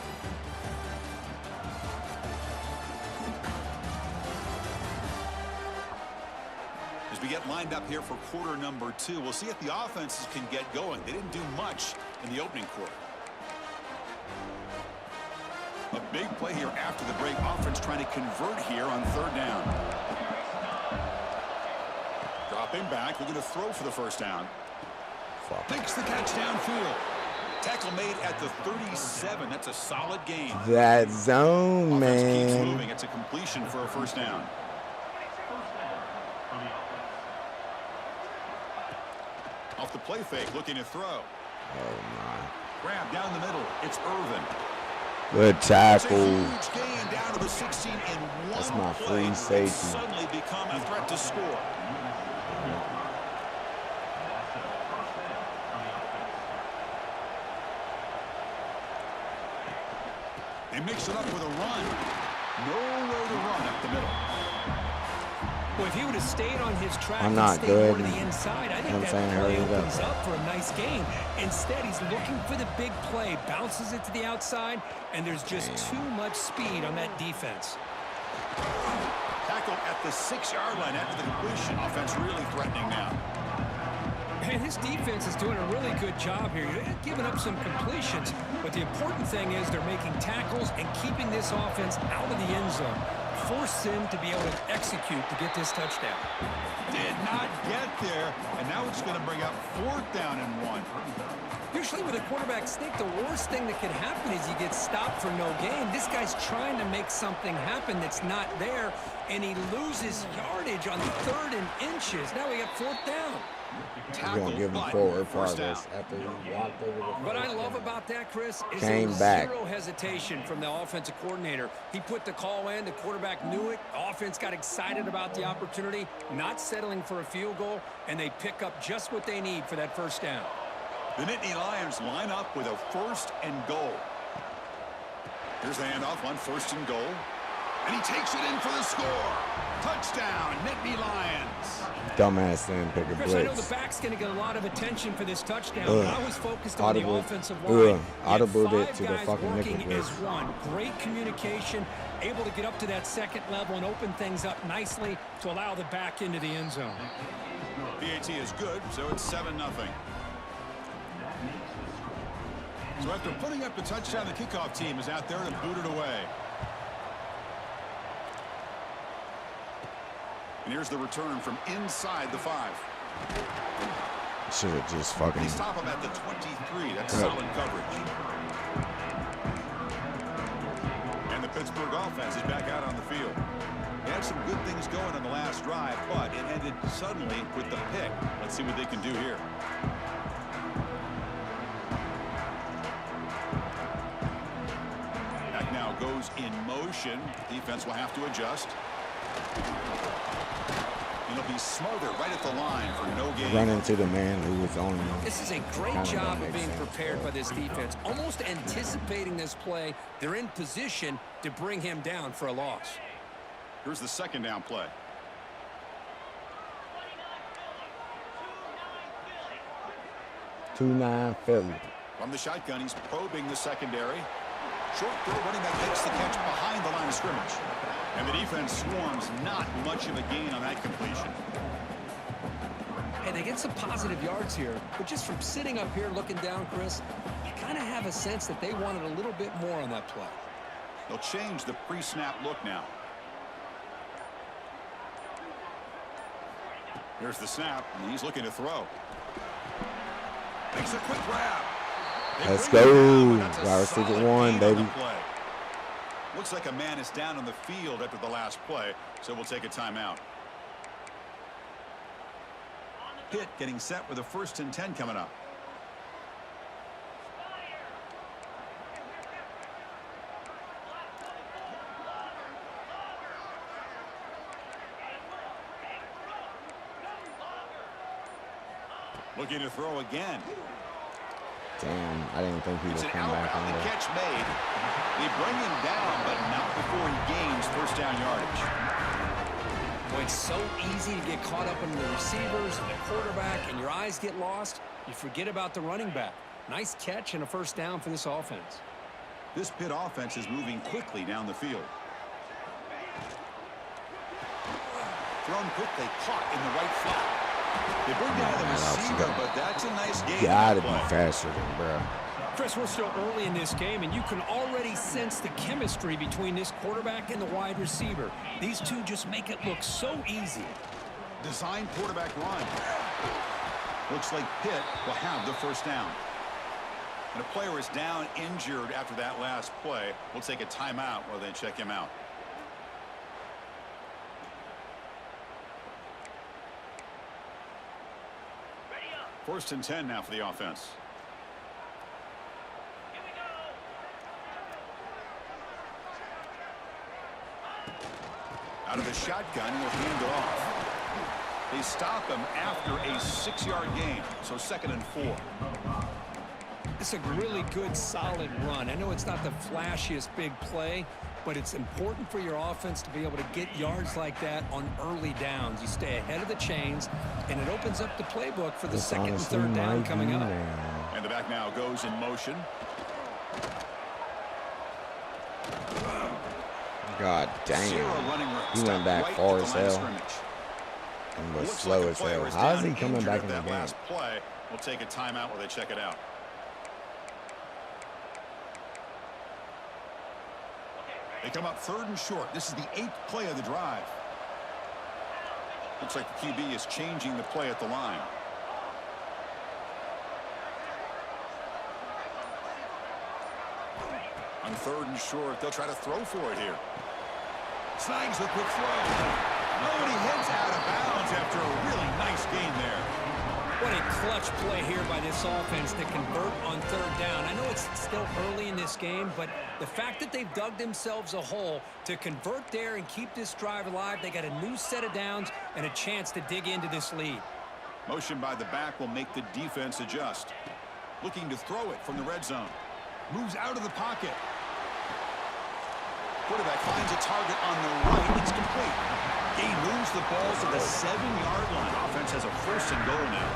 J: As we get lined up here for quarter number 2, we'll see if the offenses can get going. They didn't do much in the opening quarter. A big play here after the break. Offense trying to convert here on 3rd down. Dropping back, looking to throw for the first down. Makes the catch downfield. Tackle made at the 37. That's a solid gain.
D: That zone,
J: Offense keeps
D: man.
J: moving. It's a completion for a first down. Off the play fake, looking to throw.
D: Oh, my.
J: Grab down the middle. It's Irvin.
D: Good tackle.
J: Huge gain down to the 16 in one.
D: That's my
J: play.
D: free safety.
J: Suddenly become a threat to score. They mix it up with a run. Nowhere to run up the middle.
K: Well, if he would have stayed on his track
D: I'm
K: and
D: not
K: stayed
D: good.
K: more to the inside, I think
D: I'm
K: that
D: saying
K: play
D: hurry it up.
K: opens up for a nice gain. Instead, he's looking for the big play, bounces it to the outside, and there's just too much speed on that defense.
J: Tackle at the 6-yard line after the completion. Offense really threatening now.
K: Man, his defense is doing a really good job here. They're giving up some completions, but the important thing is they're making tackles and keeping this offense out of the end zone. Force them to be able to execute to get this touchdown.
J: Did not get there, and now it's going to bring up 4th down and 1.
K: Usually with a quarterback sneak, the worst thing that can happen is you get stopped for no gain. This guy's trying to make something happen that's not there, and he loses yardage on 3rd and inches. Now we got 4th down.
D: We're going to give him forward progress after he walked over the
K: What I love about that, Chris, is
D: Came
K: there was
D: back.
K: zero hesitation from the offensive coordinator. He put the call in. The quarterback knew it. The offense got excited about the opportunity, not settling for a field goal, and they pick up just what they need for that first down.
J: The Nittany Lions line up with a 1st and goal. Here's the handoff on 1st and goal. And he takes it in for the score. Touchdown, Nittany Lions.
D: Dumbass didn't pick a
K: Chris, I know
D: blitz.
K: the back's going to get a lot of attention for this touchdown, but I was focused on the
D: Audible.
K: offensive line.
D: Audibled
K: Yet
D: it to the
K: 5 guys
D: fucking nickel
K: working
D: blitz.
K: as one. Great communication, able to get up to that 2nd level and open things up nicely to allow the back into the end zone.
J: PAT is good, so it's 7-0. So after putting up the touchdown, the kickoff team is out there to boot it away. And here's the return from inside the 5.
D: Should have just fucking.
J: They stop him at the 23. That's solid coverage. And the Pittsburgh offense is back out on the field. They had some good things going on the last drive, but it ended suddenly with the pick. Let's see what they can do here. Back now goes in motion. Defense will have to adjust. And it'll be smothered right at the line for no gain.
D: Run into the man who was on him.
K: This is a great job of being prepared by this defense, almost anticipating this play. They're in position to bring him down for a loss.
J: Here's the 2nd down play.
D: Philly.
J: From the shotgun, he's probing the secondary. Short throw, running back makes the catch behind the line of scrimmage. And the defense swarms, not much of a gain on that completion.
K: Hey, they get some positive yards here, but just from sitting up here looking down, Chris, you kind of have a sense that they wanted a little bit more on that play.
J: They'll change the pre-snap look now. Here's the snap, and he's looking to throw. Makes a quick grab.
D: Let's go. Wide receiver 1, baby.
J: Looks like a man is down on the field after the last play, so we'll take a timeout. Pitt getting set with a 1st and 10 coming up. Looking to throw again.
D: Damn, I didn't think he would
J: It's an
D: come back on
J: out-route
D: there.
J: catch made. They bring him down, but not before he gains 1st down yardage.
K: Well, it's so easy to get caught up in the receivers and the quarterback, and your eyes get lost. You forget about the running back. Nice catch and a first down for this offense.
J: This Pitt offense is moving quickly down the field. Thrown quickly, caught in the right flat. They bring down the receiver, but that's a nice game.
D: Gotta be faster than bro.
K: Chris, we're still early in this game, and you can already sense the chemistry between this quarterback and the wide receiver. These two just make it look so easy.
J: Design quarterback run. Looks like Pitt will have the first down. And a player is down injured after that last play. We'll take a timeout while they check him out. First and 10 now for the offense. Out of the shotgun, he'll hand it off. They stop him after a 6-yard gain, so 2nd and 4.
K: It's a really good, solid run. I know it's not the flashiest big play, but it's important for your offense to be able to get yards like that on early downs. You stay ahead of the chains, and it opens up the playbook for the second and third down coming up.
J: And the back now goes in motion.
D: God damn. He went back far as hell and was slow as hell. How is he coming back in the game?
J: Last play. We'll take a timeout while they check it out. They come up 3rd and short. This is the 8th play of the drive. Looks like the QB is changing the play at the line. On 3rd and short, they'll try to throw for it here. Snags the quick throw. Nobody heads out of bounds after a really nice gain there.
K: What a clutch play here by this offense to convert on 3rd down. I know it's still early in this game, but the fact that they've dug themselves a hole to convert there and keep this drive alive, they got a new set of downs and a chance to dig into this lead.
J: Motion by the back will make the defense adjust. Looking to throw it from the red zone. Moves out of the pocket. Quarterback finds a target on the right. It's complete. He moves the ball to the 7-yard line. Offense has a 1st and goal now.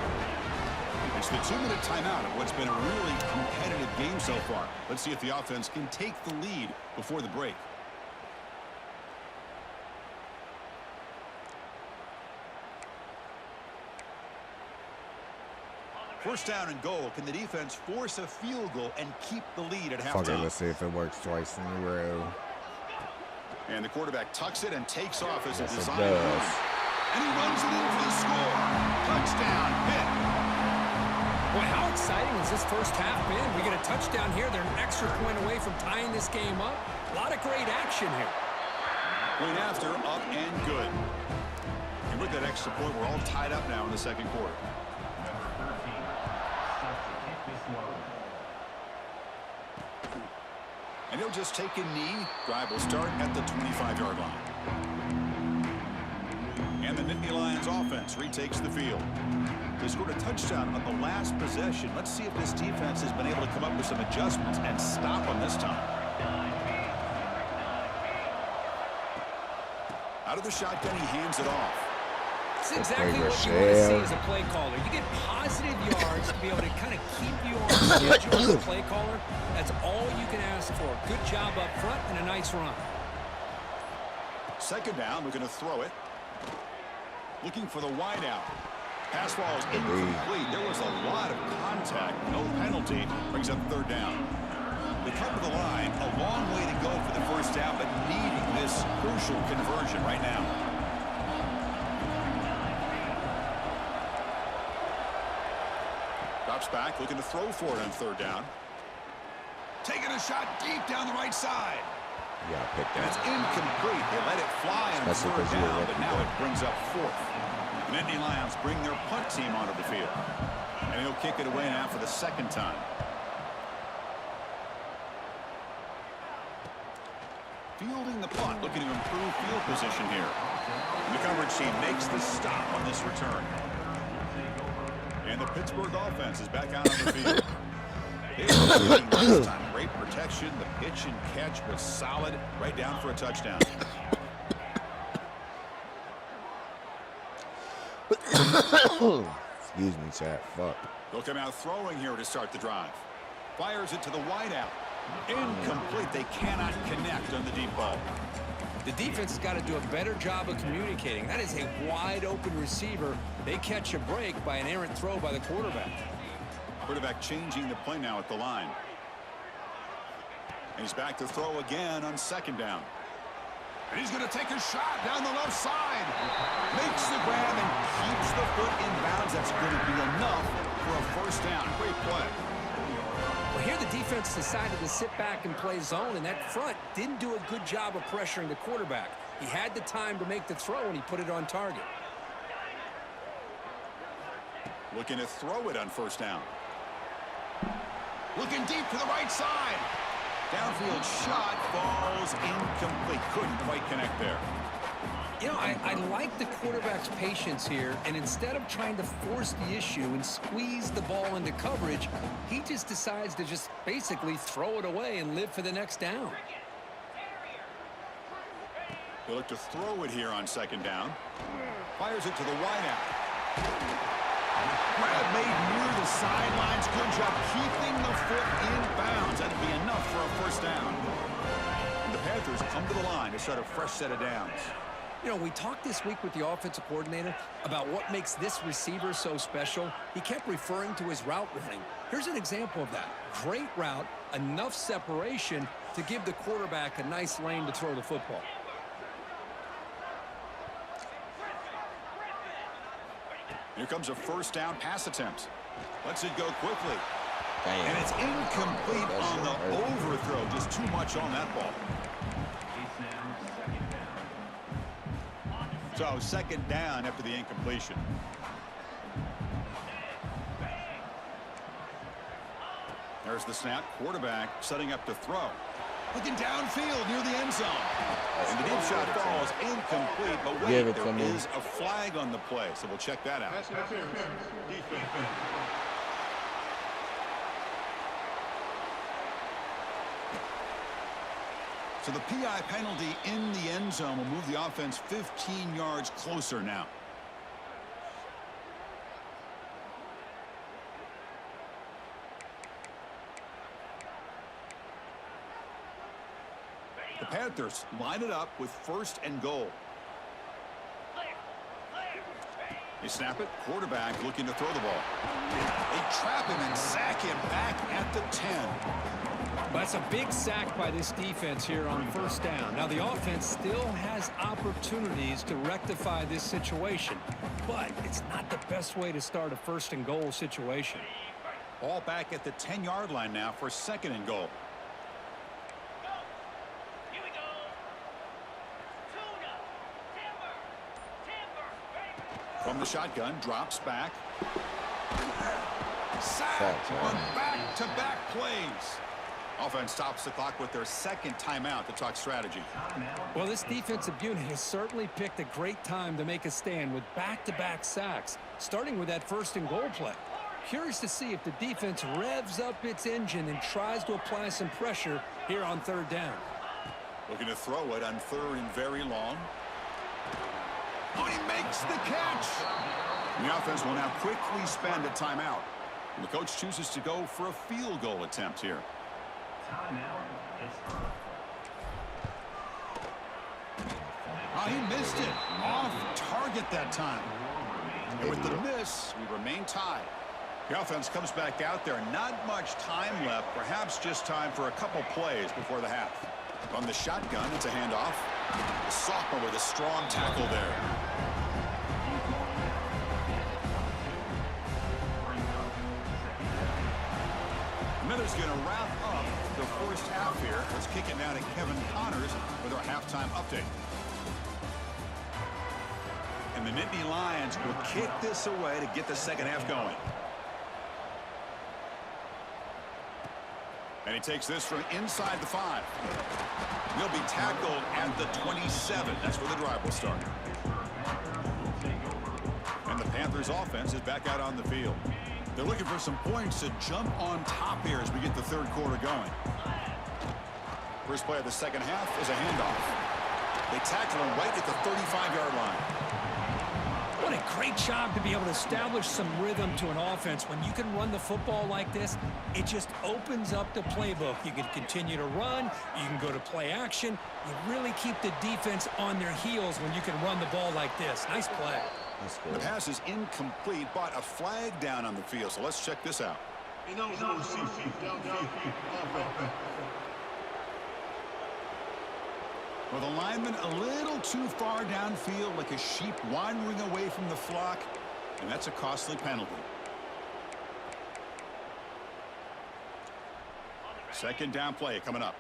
J: It's the 2-minute timeout of what's been a really competitive game so far. Let's see if the offense can take the lead before the break. First down and goal. Can the defense force a field goal and keep the lead at halftime?
D: Fuck it, let's see if it works twice in a row.
J: And the quarterback tucks it and takes off as
D: Yes,
J: a
D: it
J: design
D: does.
J: run. And he runs it in for the score. Touchdown, Pitt.
K: Boy, how exciting has this first half been? We get a touchdown here. They're an extra point away from tying this game up. A lot of great action here.
J: Point after, up and good. And with that extra point, we're all tied up now in the second quarter. And he'll just take a knee. Drive will start at the 25-yard line. And the Nittany Lions offense retakes the field. They scored a touchdown on the last possession. Let's see if this defense has been able to come up with some adjustments and stop them this time. Out of the shotgun, he hands it off.
K: That's exactly what you want to see as a play caller. You get positive yards to be able to kind of keep you on schedule as a play caller. That's all you can ask for. Good job up front and a nice run.
J: 2nd down, we're going to throw it. Looking for the wideout. Pass ball is incomplete. There was a lot of contact. No penalty. Brings up 3rd down. They come to the line. A long way to go for the first down, but needing this crucial conversion right now. Drops back, looking to throw for it on 3rd down. Taking a shot deep down the right side.
D: Yeah, pick
J: And
D: that.
J: it's incomplete. They let it fly on 3rd down, but now it brings up 4th. The Nittany Lions bring their punt team onto the field. And he'll kick it away now for the 2nd time. Fielding the punt, looking to improve field position here. And the coverage team makes the stop on this return. And the Pittsburgh offense is back out on the field. They were leading last time. Great protection. The pitch and catch was solid. Right down for a touchdown.
D: Excuse me, chat. Fuck.
J: They'll come out throwing here to start the drive. Fires it to the wideout. Incomplete. They cannot connect on the deep ball.
K: The defense has got to do a better job of communicating. That is a wide-open receiver. They catch a break by an errant throw by the quarterback.
J: Quarterback changing the play now at the line. And he's back to throw again on second down. And he's going to take a shot down the left side. Makes the grab and keeps the foot in bounds. That's going to be enough for a first down. Great play.
K: Well, here the defense decided to sit back and play zone, and that front didn't do a good job of pressuring the quarterback. He had the time to make the throw, and he put it on target.
J: Looking to throw it on first down. Looking deep to the right side. Downfield shot falls incomplete. Couldn't quite connect there.
K: You know, I like the quarterback's patience here, and instead of trying to force the issue and squeeze the ball into coverage, he just decides to just basically throw it away and live for the next down.
J: They look to throw it here on second down. Fires it to the wideout. Grab made near the sidelines. Good job keeping the foot in bounds. That'd be enough for a first down. And the Panthers come to the line to start a fresh set of downs.
K: You know, we talked this week with the offensive coordinator about what makes this receiver so special. He kept referring to his route running. Here's an example of that. Great route, enough separation to give the quarterback a nice lane to throw the football.
J: Here comes a first down pass attempt. Lets it go quickly.
D: Damn.
J: And it's incomplete on the overthrow. Just too much on that ball. So second down after the incompletion. There's the snap. Quarterback setting up to throw. Looking downfield near the end zone. And the deep shot falls incomplete. But wait, there is a flag on the play. So we'll check that out. So the PI penalty in the end zone will move the offense 15 yards closer now. The Panthers line it up with first and goal. They snap it. Quarterback looking to throw the ball. They trap him and sack him back at the 10.
K: But that's a big sack by this defense here on first down. Now, the offense still has opportunities to rectify this situation, but it's not the best way to start a first and goal situation.
J: Ball back at the 10-yard line now for second and goal. From the shotgun, drops back. Sack on back-to-back plays. Offense stops the clock with their second timeout to talk strategy.
K: Well, this defensive unit has certainly picked a great time to make a stand with back-to-back sacks, starting with that first and goal play. Curious to see if the defense revs up its engine and tries to apply some pressure here on third down.
J: Looking to throw it on third and very long. Oh, he makes the catch. And the offense will now quickly spend a timeout. And the coach chooses to go for a field goal attempt here. Oh, he missed it. Off target that time. And with the miss, we remain tied. The offense comes back out there. Not much time left. Perhaps just time for a couple plays before the half. From the shotgun, it's a handoff. The sophomore with a strong tackle there. Miller's going to wrap up the first half here. Let's kick it now to Kevin Connors with our halftime update. And the Nittany Lions will kick this away to get the second half going. And he takes this from inside the 5. He'll be tackled at the 27. That's where the drive will start. And the Panthers offense is back out on the field. They're looking for some points to jump on top here as we get the third quarter going. First play of the second half is a handoff. They tackle him right at the 35-yard line.
K: What a great job to be able to establish some rhythm to an offense. When you can run the football like this, it just opens up the playbook. You can continue to run. You can go to play action. You really keep the defense on their heels when you can run the ball like this. Nice play.
J: The pass is incomplete, but a flag down on the field. So let's check this out. Well, the lineman a little too far downfield, like a sheep wandering away from the flock, and that's a costly penalty. Second down play coming up.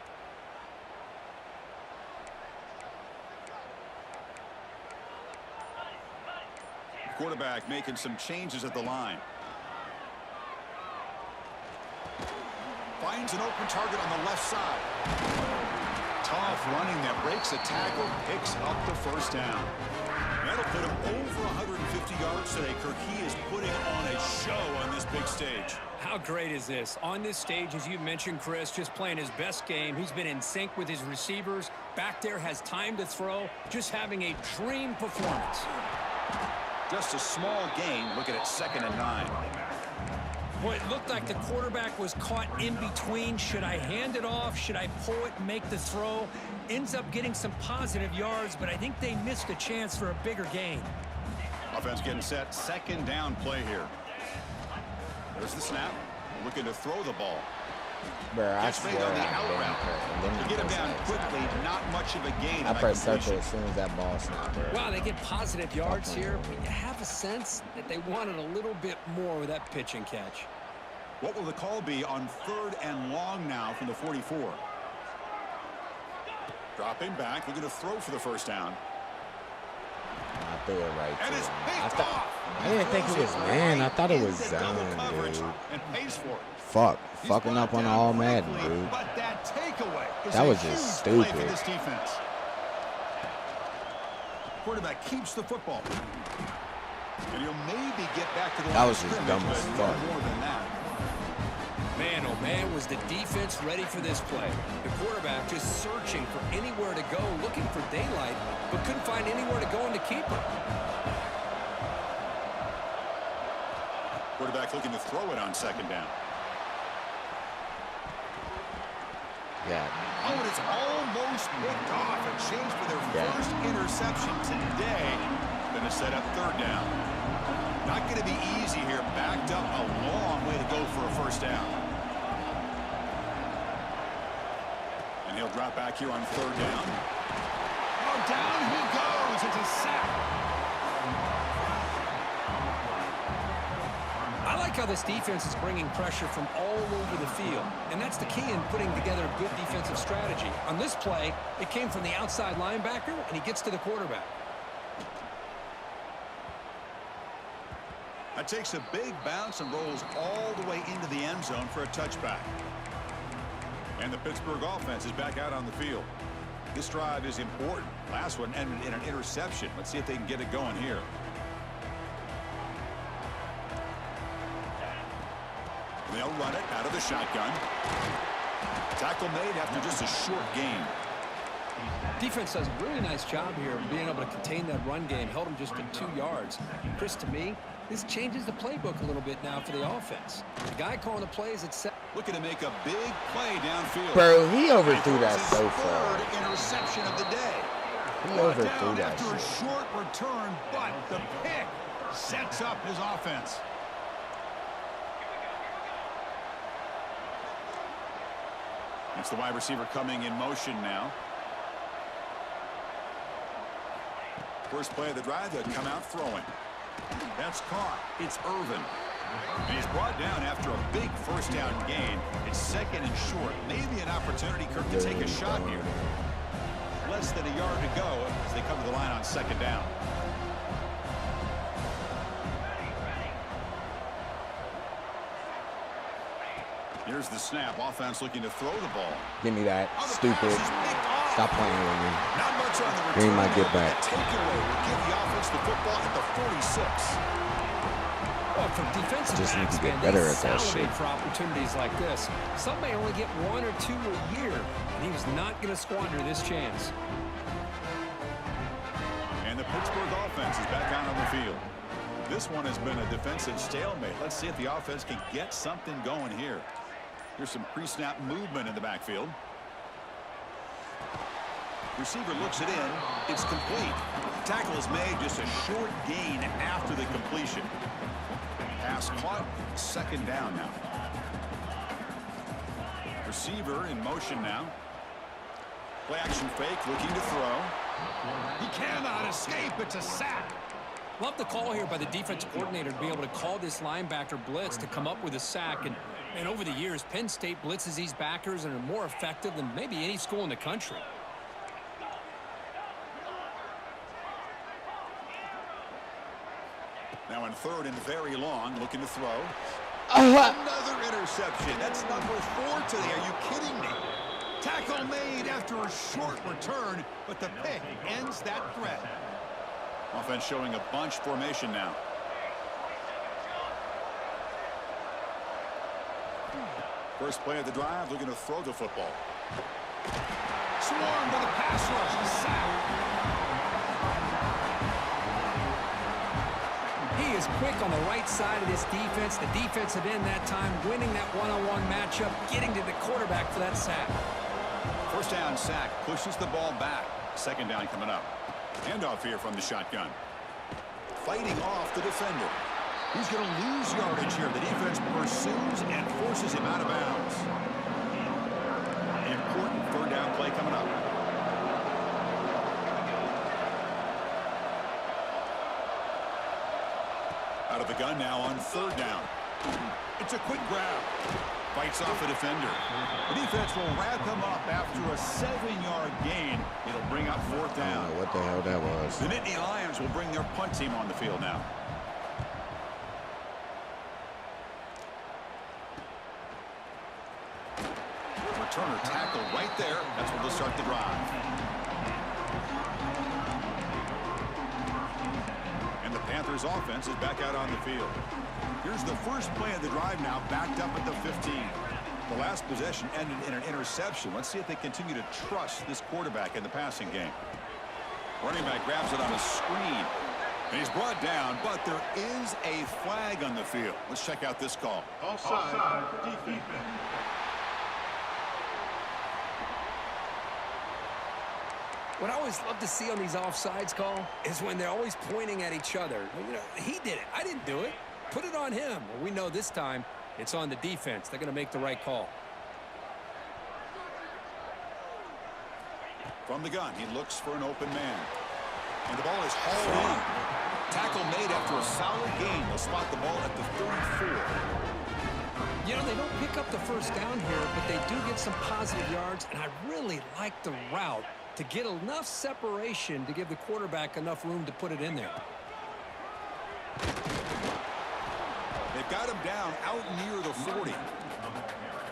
J: Quarterback making some changes at the line. Finds an open target on the left side. Tough running that breaks a tackle, picks up the first down. That'll put him over 150 yards today. Kirk, he is putting on a show on this big stage.
K: How great is this? On this stage, as you mentioned, Chris, just playing his best game. He's been in sync with his receivers. Back there, has time to throw. Just having a dream performance.
J: Just a small gain. Looking at 2nd and 9.
K: Boy, it looked like the quarterback was caught in between. Should I hand it off? Should I pull it and make the throw? Ends up getting some positive yards, but I think they missed a chance for a bigger gain.
J: Offense getting set. 2nd down play here. There's the snap. Looking to throw the ball.
D: Bro, I
J: Gets made on the out route. To get him down quickly, not much of a gain.
D: I press circle as soon as that ball snapped.
K: Wow, they get positive yards here, but you have a sense that they wanted a little bit more with that pitch and catch.
J: What will the call be on 3rd and long now from the 44? Dropping back, looking to throw for the first down.
D: I threw it right
J: and
D: to
J: it's
D: him. I didn't think it was man. I thought it was zone, dude.
J: And pays for it.
D: Fucking up on all Madden, dude.
J: But that takeaway is
D: that was just stupid.
J: For this defense. Quarterback keeps the football. And he'll maybe get back to the
D: that was just dumb as fuck.
J: More than that.
K: Man, oh man, was the defense ready for this play. The quarterback just searching for anywhere to go, looking for daylight, but couldn't find anywhere to go in the keeper.
J: Quarterback looking to throw it on 2nd down.
D: Yeah.
J: Oh, and it's almost picked off. A change for their first interception today. Going to set up 3rd down. Not going to be easy here. Backed up a long way to go for a first down. And he'll drop back here on 3rd down. Oh, down he goes. It's a sack.
K: I like how this defense is bringing pressure from all over the field, and that's the key in putting together a good defensive strategy. On this play, it came from the outside linebacker, and he gets to the quarterback.
J: That takes a big bounce and rolls all the way into the end zone for a touchback. And the Pittsburgh offense is back out on the field. This drive is important. Last one ended in an interception. Let's see if they can get it going here. They'll run it out of the shotgun. Tackle made after just a short gain.
K: Defense does a really nice job here of being able to contain that run game. Held them just to 2 yards. Chris, to me, this changes the playbook a little bit now for the offense. The guy calling the plays at set.
J: Looking to make a big play downfield.
D: Bro, he overthrew that so far.
J: 3rd interception of the day.
D: He overthrew that
J: after a
D: shit.
J: short return, but the pick sets up his offense. It's the wide receiver coming in motion now. First play of the drive, they'll come out throwing. That's caught. It's Irvin. And he's brought down after a big first down gain. It's 2nd and short. Maybe an opportunity, Kirk, to take a shot here. Less than a yard to go as they come to the line on 2nd down. Here's the snap. Offense looking to throw the ball.
D: Give me that. Stupid. Stop playing with me.
J: Not much on the return.
D: Give me my get back.
J: Takeaway will give the offense the football at the 46.
K: Well, from defensive
D: Just need to
K: backs,
D: get
K: man,
D: better
K: they
D: at that
K: salivate
D: shit.
K: for opportunities like this. Some may only get 1 or 2 a year, and he was not going to squander this chance.
J: And the Pittsburgh offense is back out on the field. This one has been a defensive stalemate. Let's see if the offense can get something going here. Here's some pre-snap movement in the backfield. Receiver looks it in. It's complete. Tackle is made, just a short gain after the completion. Pass caught. Second down now. Receiver in motion now. Play action fake, looking to throw.
H: He cannot escape. It's a sack.
K: Love the call here by the defense coordinator to be able to call this linebacker blitz to come up with a sack. And over the years, Penn State blitzes these backers and are more effective than maybe any school in the country.
J: Now in third and very long, looking to throw. Another interception. That's number 4 today. Are you kidding me?
H: Tackle made after a short return, but the pick ends that threat.
J: Offense showing a bunch formation now. First play of the drive, looking to throw the football.
H: Swarmed by the pass rush. Sack. He is quick on the right side of this defense. The defensive end that time winning that one-on-one matchup, getting to the quarterback for that sack.
J: First down sack, pushes the ball back. Second down coming up. Handoff here from the shotgun. Fighting off the defender. He's going to lose yardage here. The defense pursues and forces him out of bounds. Important third down play coming up. Out of the gun now on third down. It's a quick grab. Fights off the defender. The defense will wrap him up after a 7-yard gain. It'll bring up fourth down.
D: I don't know what the hell that was.
J: The Nittany Lions will bring their punt team on the field now. Returner tackle right there. That's where they'll start the drive. And the Panthers offense is back out on the field. Here's the first play of the drive now, backed up at the 15. The last possession ended in an interception. Let's see if they continue to trust this quarterback in the passing game. Running back grabs it on a screen. And he's brought down, but there is a flag on the field. Let's check out this call.
L: Offside, defense.
K: What I always love to see on these offsides call is when they're always pointing at each other. You know, he did it. I didn't do it. Put it on him. Well, we know this time it's on the defense. They're going to make the right call.
J: From the gun, he looks for an open man. And the ball is hauled in. Tackle made after a solid gain. They'll spot the ball at the 34.
K: You know, they don't pick up the first down here, but they do get some positive yards, and I really like the route to get enough separation to give the quarterback enough room to put it in there.
J: They've got him down out near the 40.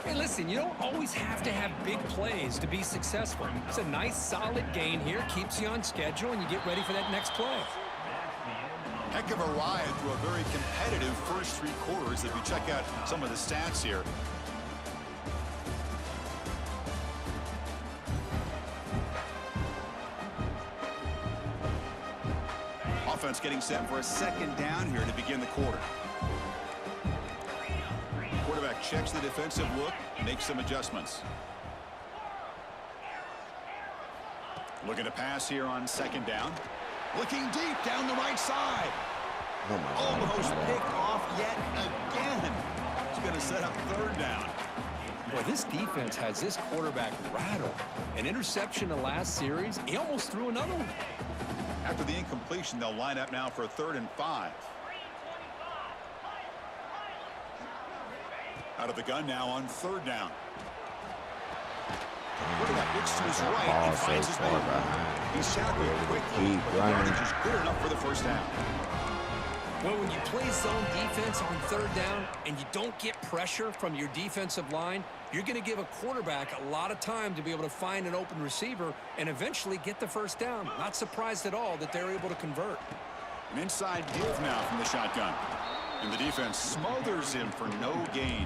K: Hey, listen, you don't always have to have big plays to be successful. It's a nice, solid gain here, keeps you on schedule, and you get ready for that next play.
J: Heck of a ride through a very competitive first 3 quarters if you check out some of the stats here. Offense getting set for a second down here to begin the quarter. Quarterback checks the defensive look, makes some adjustments. Looking to pass here on second down. Looking deep down the right side.
D: Oh my God.
J: Almost picked off yet again. It's going to set up third down.
K: Boy, this defense has this quarterback rattled. An interception the last series. He almost threw another one.
J: After the incompletion, they'll line up now for a 3rd and 5. Out of the gun now on third down. Quarterback looks to his right and finds his man. He's tackled quickly, but the yardage is good enough for the first down.
K: Well, when you play zone defense on third down and you don't get pressure from your defensive line, you're going to give a quarterback a lot of time to be able to find an open receiver and eventually get the first down. Not surprised at all that they're able to convert.
J: An inside give now from the shotgun. And the defense smothers him for no gain.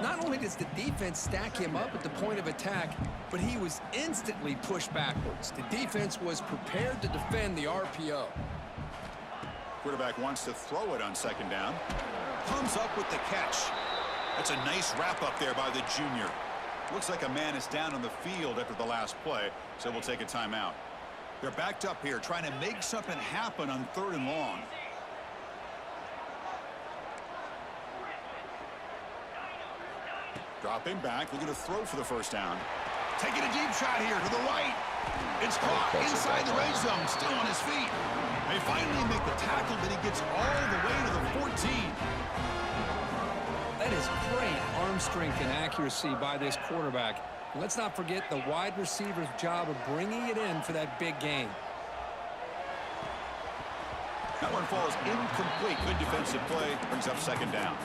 K: Not only does the defense stack him up at the point of attack, but he was instantly pushed backwards. The defense was prepared to defend the RPO.
J: Quarterback wants to throw it on second down. Comes up with the catch. That's a nice wrap up there by the junior. Looks like a man is down on the field after the last play, so we'll take a timeout. They're backed up here trying to make something happen on 3rd and long. Dropping back, looking to throw for the first down. Taking a deep shot here to the right. It's caught inside the red zone, still on his feet. They finally make the tackle, but he gets all the way to the 14.
K: That is great arm strength and accuracy by this quarterback. And let's not forget the wide receiver's job of bringing it in for that big game.
J: That one falls incomplete. Good defensive play. Brings up second down.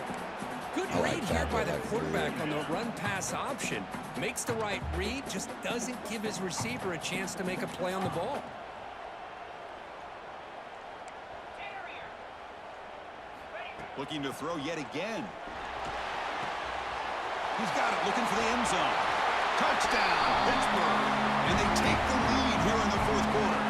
K: Good read here by the quarterback on the run-pass option. Makes the right read, just doesn't give his receiver a chance to make a play on the ball.
J: Looking to throw yet again. He's got it, looking for the end zone. Touchdown, Pittsburgh. And they take the lead here in the 4th quarter.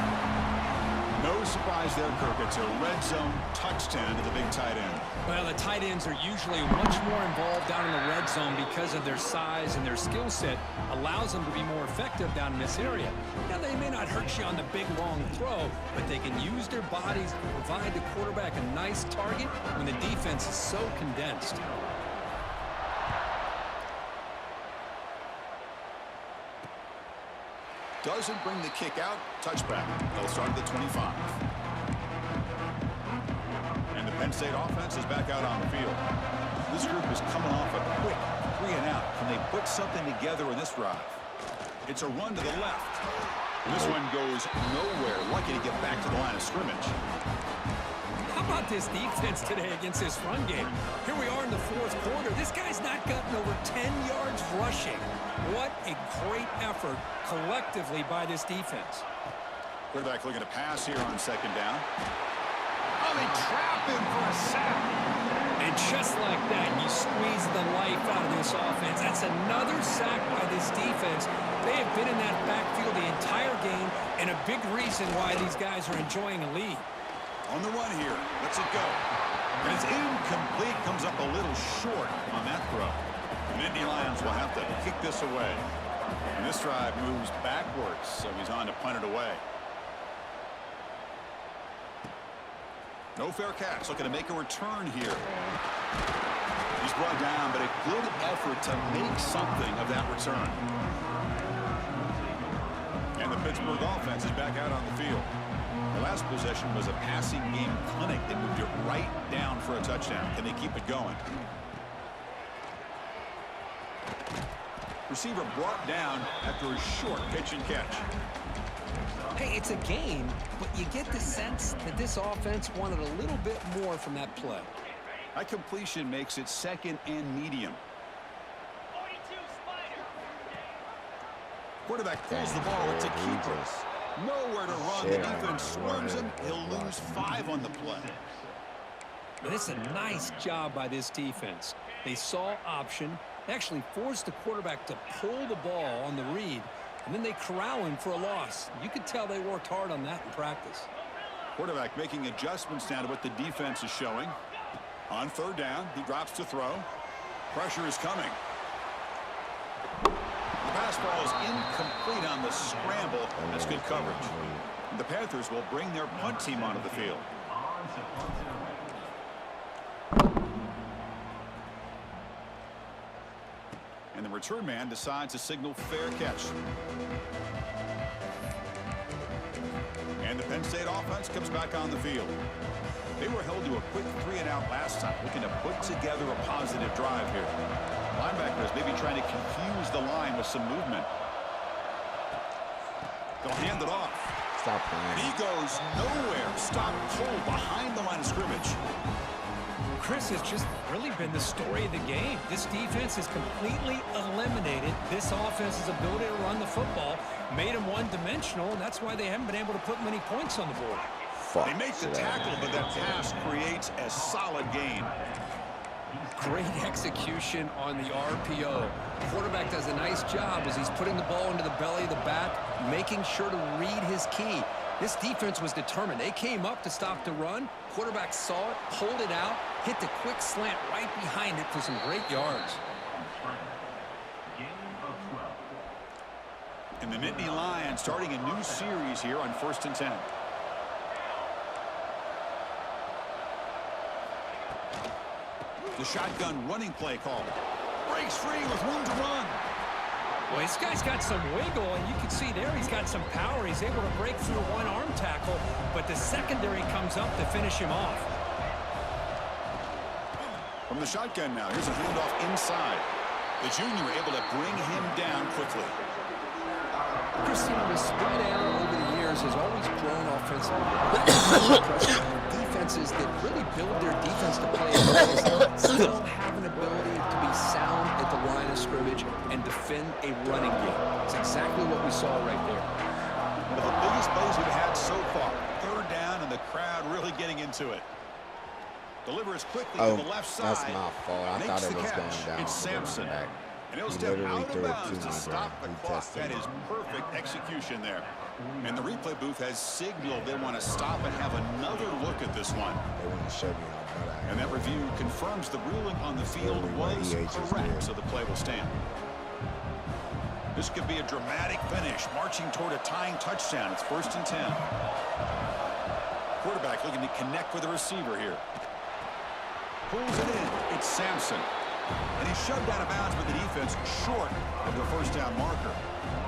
J: No surprise there, Kirk. It's a red zone touchdown to the big tight end.
K: Well, the tight ends are usually much more involved down in the red zone because of their size, and their skill set allows them to be more effective down in this area. Now, they may not hurt you on the big, long throw, but they can use their bodies to provide the quarterback a nice target when the defense is so condensed.
J: Doesn't bring the kick out. Touchback. They'll start at the 25. And the Penn State offense is back out on the field. This group is coming off a quick 3 and out. Can they put something together in this drive? It's a run to the left. And this one goes nowhere. Lucky to get back to the line of scrimmage.
K: How about this defense today against this run game? Here we are in the 4th quarter. This guy's not gotten over 10 yards rushing. What a great effort collectively by this defense.
J: Quarterback looking to pass here on second down. Oh, they trap him for a sack.
K: And just like that, you squeeze the life out of this offense. That's another sack by this defense. They have been in that backfield the entire game, and a big reason why these guys are enjoying a lead.
J: On the run here, lets it go. And it's incomplete, comes up a little short on that throw. The Indy Lions will have to kick this away. And this drive moves backwards, so he's on to punt it away. No fair catch, looking to make a return here. He's brought down, but a good effort to make something of that return. And the Pittsburgh offense is back out on the field. The last possession was a passing game clinic. They moved it right down for a touchdown. Can they keep it going? Receiver brought down after a short pitch and catch.
K: Hey, it's a game, but you get the sense that this offense wanted a little bit more from that play.
J: That completion makes it 2nd and medium. Quarterback pulls the ball. It's a keeper. Nowhere to run. The defense swarms him. He'll lose 5 on the play.
K: But it's a nice job by this defense. They saw option, actually forced the quarterback to pull the ball on the read, and then they corral him for a loss. You could tell they worked hard on that in practice.
J: Quarterback making adjustments now to what the defense is showing. On 3rd down, he drops to throw. Pressure is coming. The pass ball is incomplete on the scramble. That's good coverage. The Panthers will bring their punt team onto the field. And the return man decides to signal fair catch. And the Penn State offense comes back on the field. They were held to a quick 3 and out last time, looking to put together a positive drive here. Linebackers maybe trying to confuse the line with some movement. They'll hand it off.
D: Stop playing.
J: He goes nowhere. Stop cold behind the line of scrimmage.
K: Chris, has just really been the story of the game. This defense has completely eliminated this offense's ability to run the football, made them one-dimensional, and that's why they haven't been able to put many points on the board.
J: They make the tackle, but that pass creates a solid gain.
K: Great execution on the RPO. Quarterback does a nice job as he's putting the ball into the belly of the back, making sure to read his key. This defense was determined. They came up to stop the run. Quarterback saw it, pulled it out, hit the quick slant right behind it for some great yards.
J: And the Nittany Lions starting a new series here on 1st and 10. The shotgun running play call. Breaks free with room to run.
K: Well, this guy's got some wiggle, and you can see there he's got some power. He's able to break through one arm tackle, but the secondary comes up to finish him off.
J: From the shotgun now, here's a handoff inside. The junior able to bring him down quickly.
K: Christian, the spread out over the years has always grown offensively. Defenses that really build their defense to play still have an ability to be sound at the line of scrimmage and defend a running game. It's exactly what we saw right there.
J: One of the biggest plays we've had so far. 3rd down, and the crowd really getting into it. Delivers quickly to the left side.
D: That's my fault. I thought it was going down.
J: It's Sampson. And he'll step out of bounds to stop the clock. That is perfect execution there. And the replay booth has signaled they want to stop and have another look at this one.
D: They want to show me how bad I am.
J: And that review confirms the ruling on the field was correct, so the play will stand. This could be a dramatic finish, marching toward a tying touchdown. It's 1st and 10. Quarterback looking to connect with the receiver here. Pulls it in. It's Sampson. And he's shoved out of bounds with the defense short of the 1st down marker.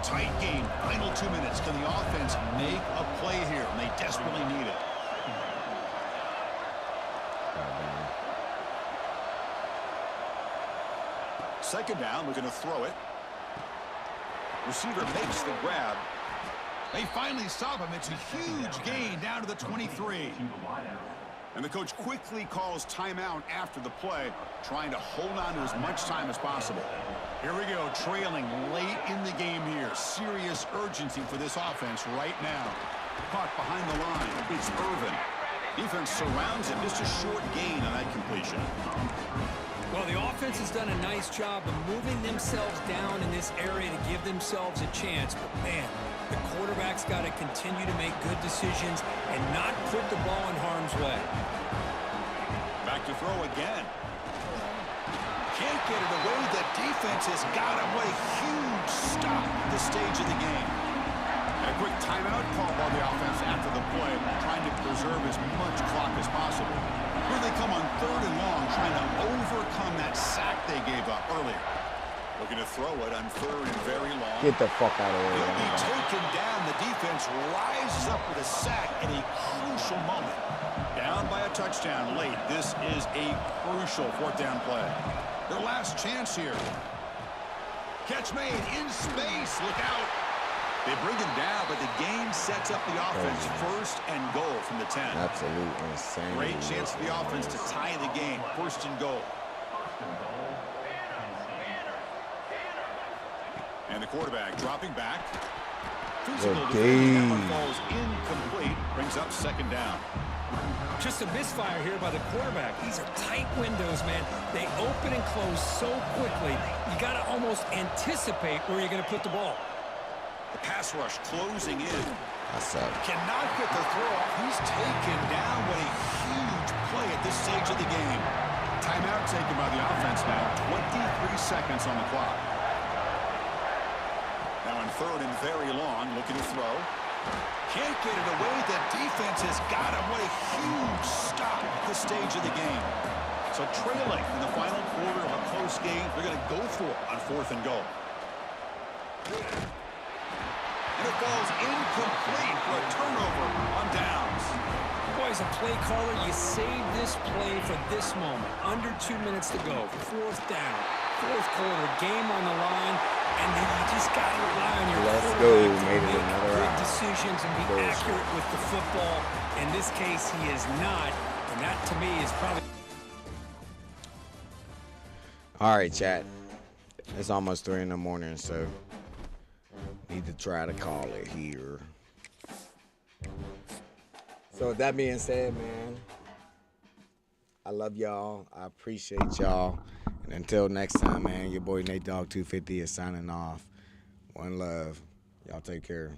J: Tight game. Final 2 minutes. Can the offense make a play here? And they desperately need it. Second down. Looking to throw it. Receiver makes the grab. They finally stop him. It's a huge gain down to the 23. And the coach quickly calls timeout after the play, trying to hold on to as much time as possible. Here we go, trailing late in the game here. Serious urgency for this offense right now. Caught behind the line. It's Irvin. Defense surrounds him. Just a short gain on that completion.
K: Well, the offense has done a nice job of moving themselves down in this area to give themselves a chance. But, man, the quarterback's got to continue to make good decisions and not put the ball in harm's way.
J: Back to throw again. Can't get it away. The defense has got him. What a huge stop at this stage of the game. And a quick timeout call by the offense after the play, trying to preserve as much clock as possible. Here they come on 3rd and long, trying to overcome that sack they gave up earlier. Looking to throw it on 3rd and very long.
D: Get the fuck out of here.
J: He'll be taken down. The defense rises up with a sack in a crucial moment. Down by a touchdown late. This is a crucial 4th down play. Their last chance here. Catch made in space. Look out. They bring him down, but the game sets up the offense. 1st and goal from the 10.
D: Absolute insane.
J: Great chance for the offense to tie the game. 1st and goal. And the quarterback dropping back. Physical defense. That one falls incomplete. Brings up 2nd down.
K: Just a misfire here by the quarterback. These are tight windows, man. They open and close so quickly. You got to almost anticipate where you're going to put the ball.
J: The pass rush closing in.
D: That's up.
J: Cannot get the throw off. He's taken down. What a huge play at this stage of the game. Timeout taken by the offense now. 23 seconds on the clock. Now on 3rd and very long, looking to throw. Can't get it away. The defense has got him. What a huge stop at this stage of the game. So trailing in the final quarter of a close game, they're going to go for it on 4th and goal. And it falls incomplete for a turnover on downs.
K: Boy, as a play caller, you save this play for this moment. Under 2 minutes to go. 4th down. 4th quarter, game on the line. And then you just got to rely on your quarterback to make good decisions and be accurate with the football. In this case, he is not. And that, to me, is probably...
D: All right, chat. It's almost 3 in the morning, so need to try to call it here. So with that being said, man, I love y'all. I appreciate y'all. And until next time, man, your boy Nate Dogg 250 is signing off. One love. Y'all take care.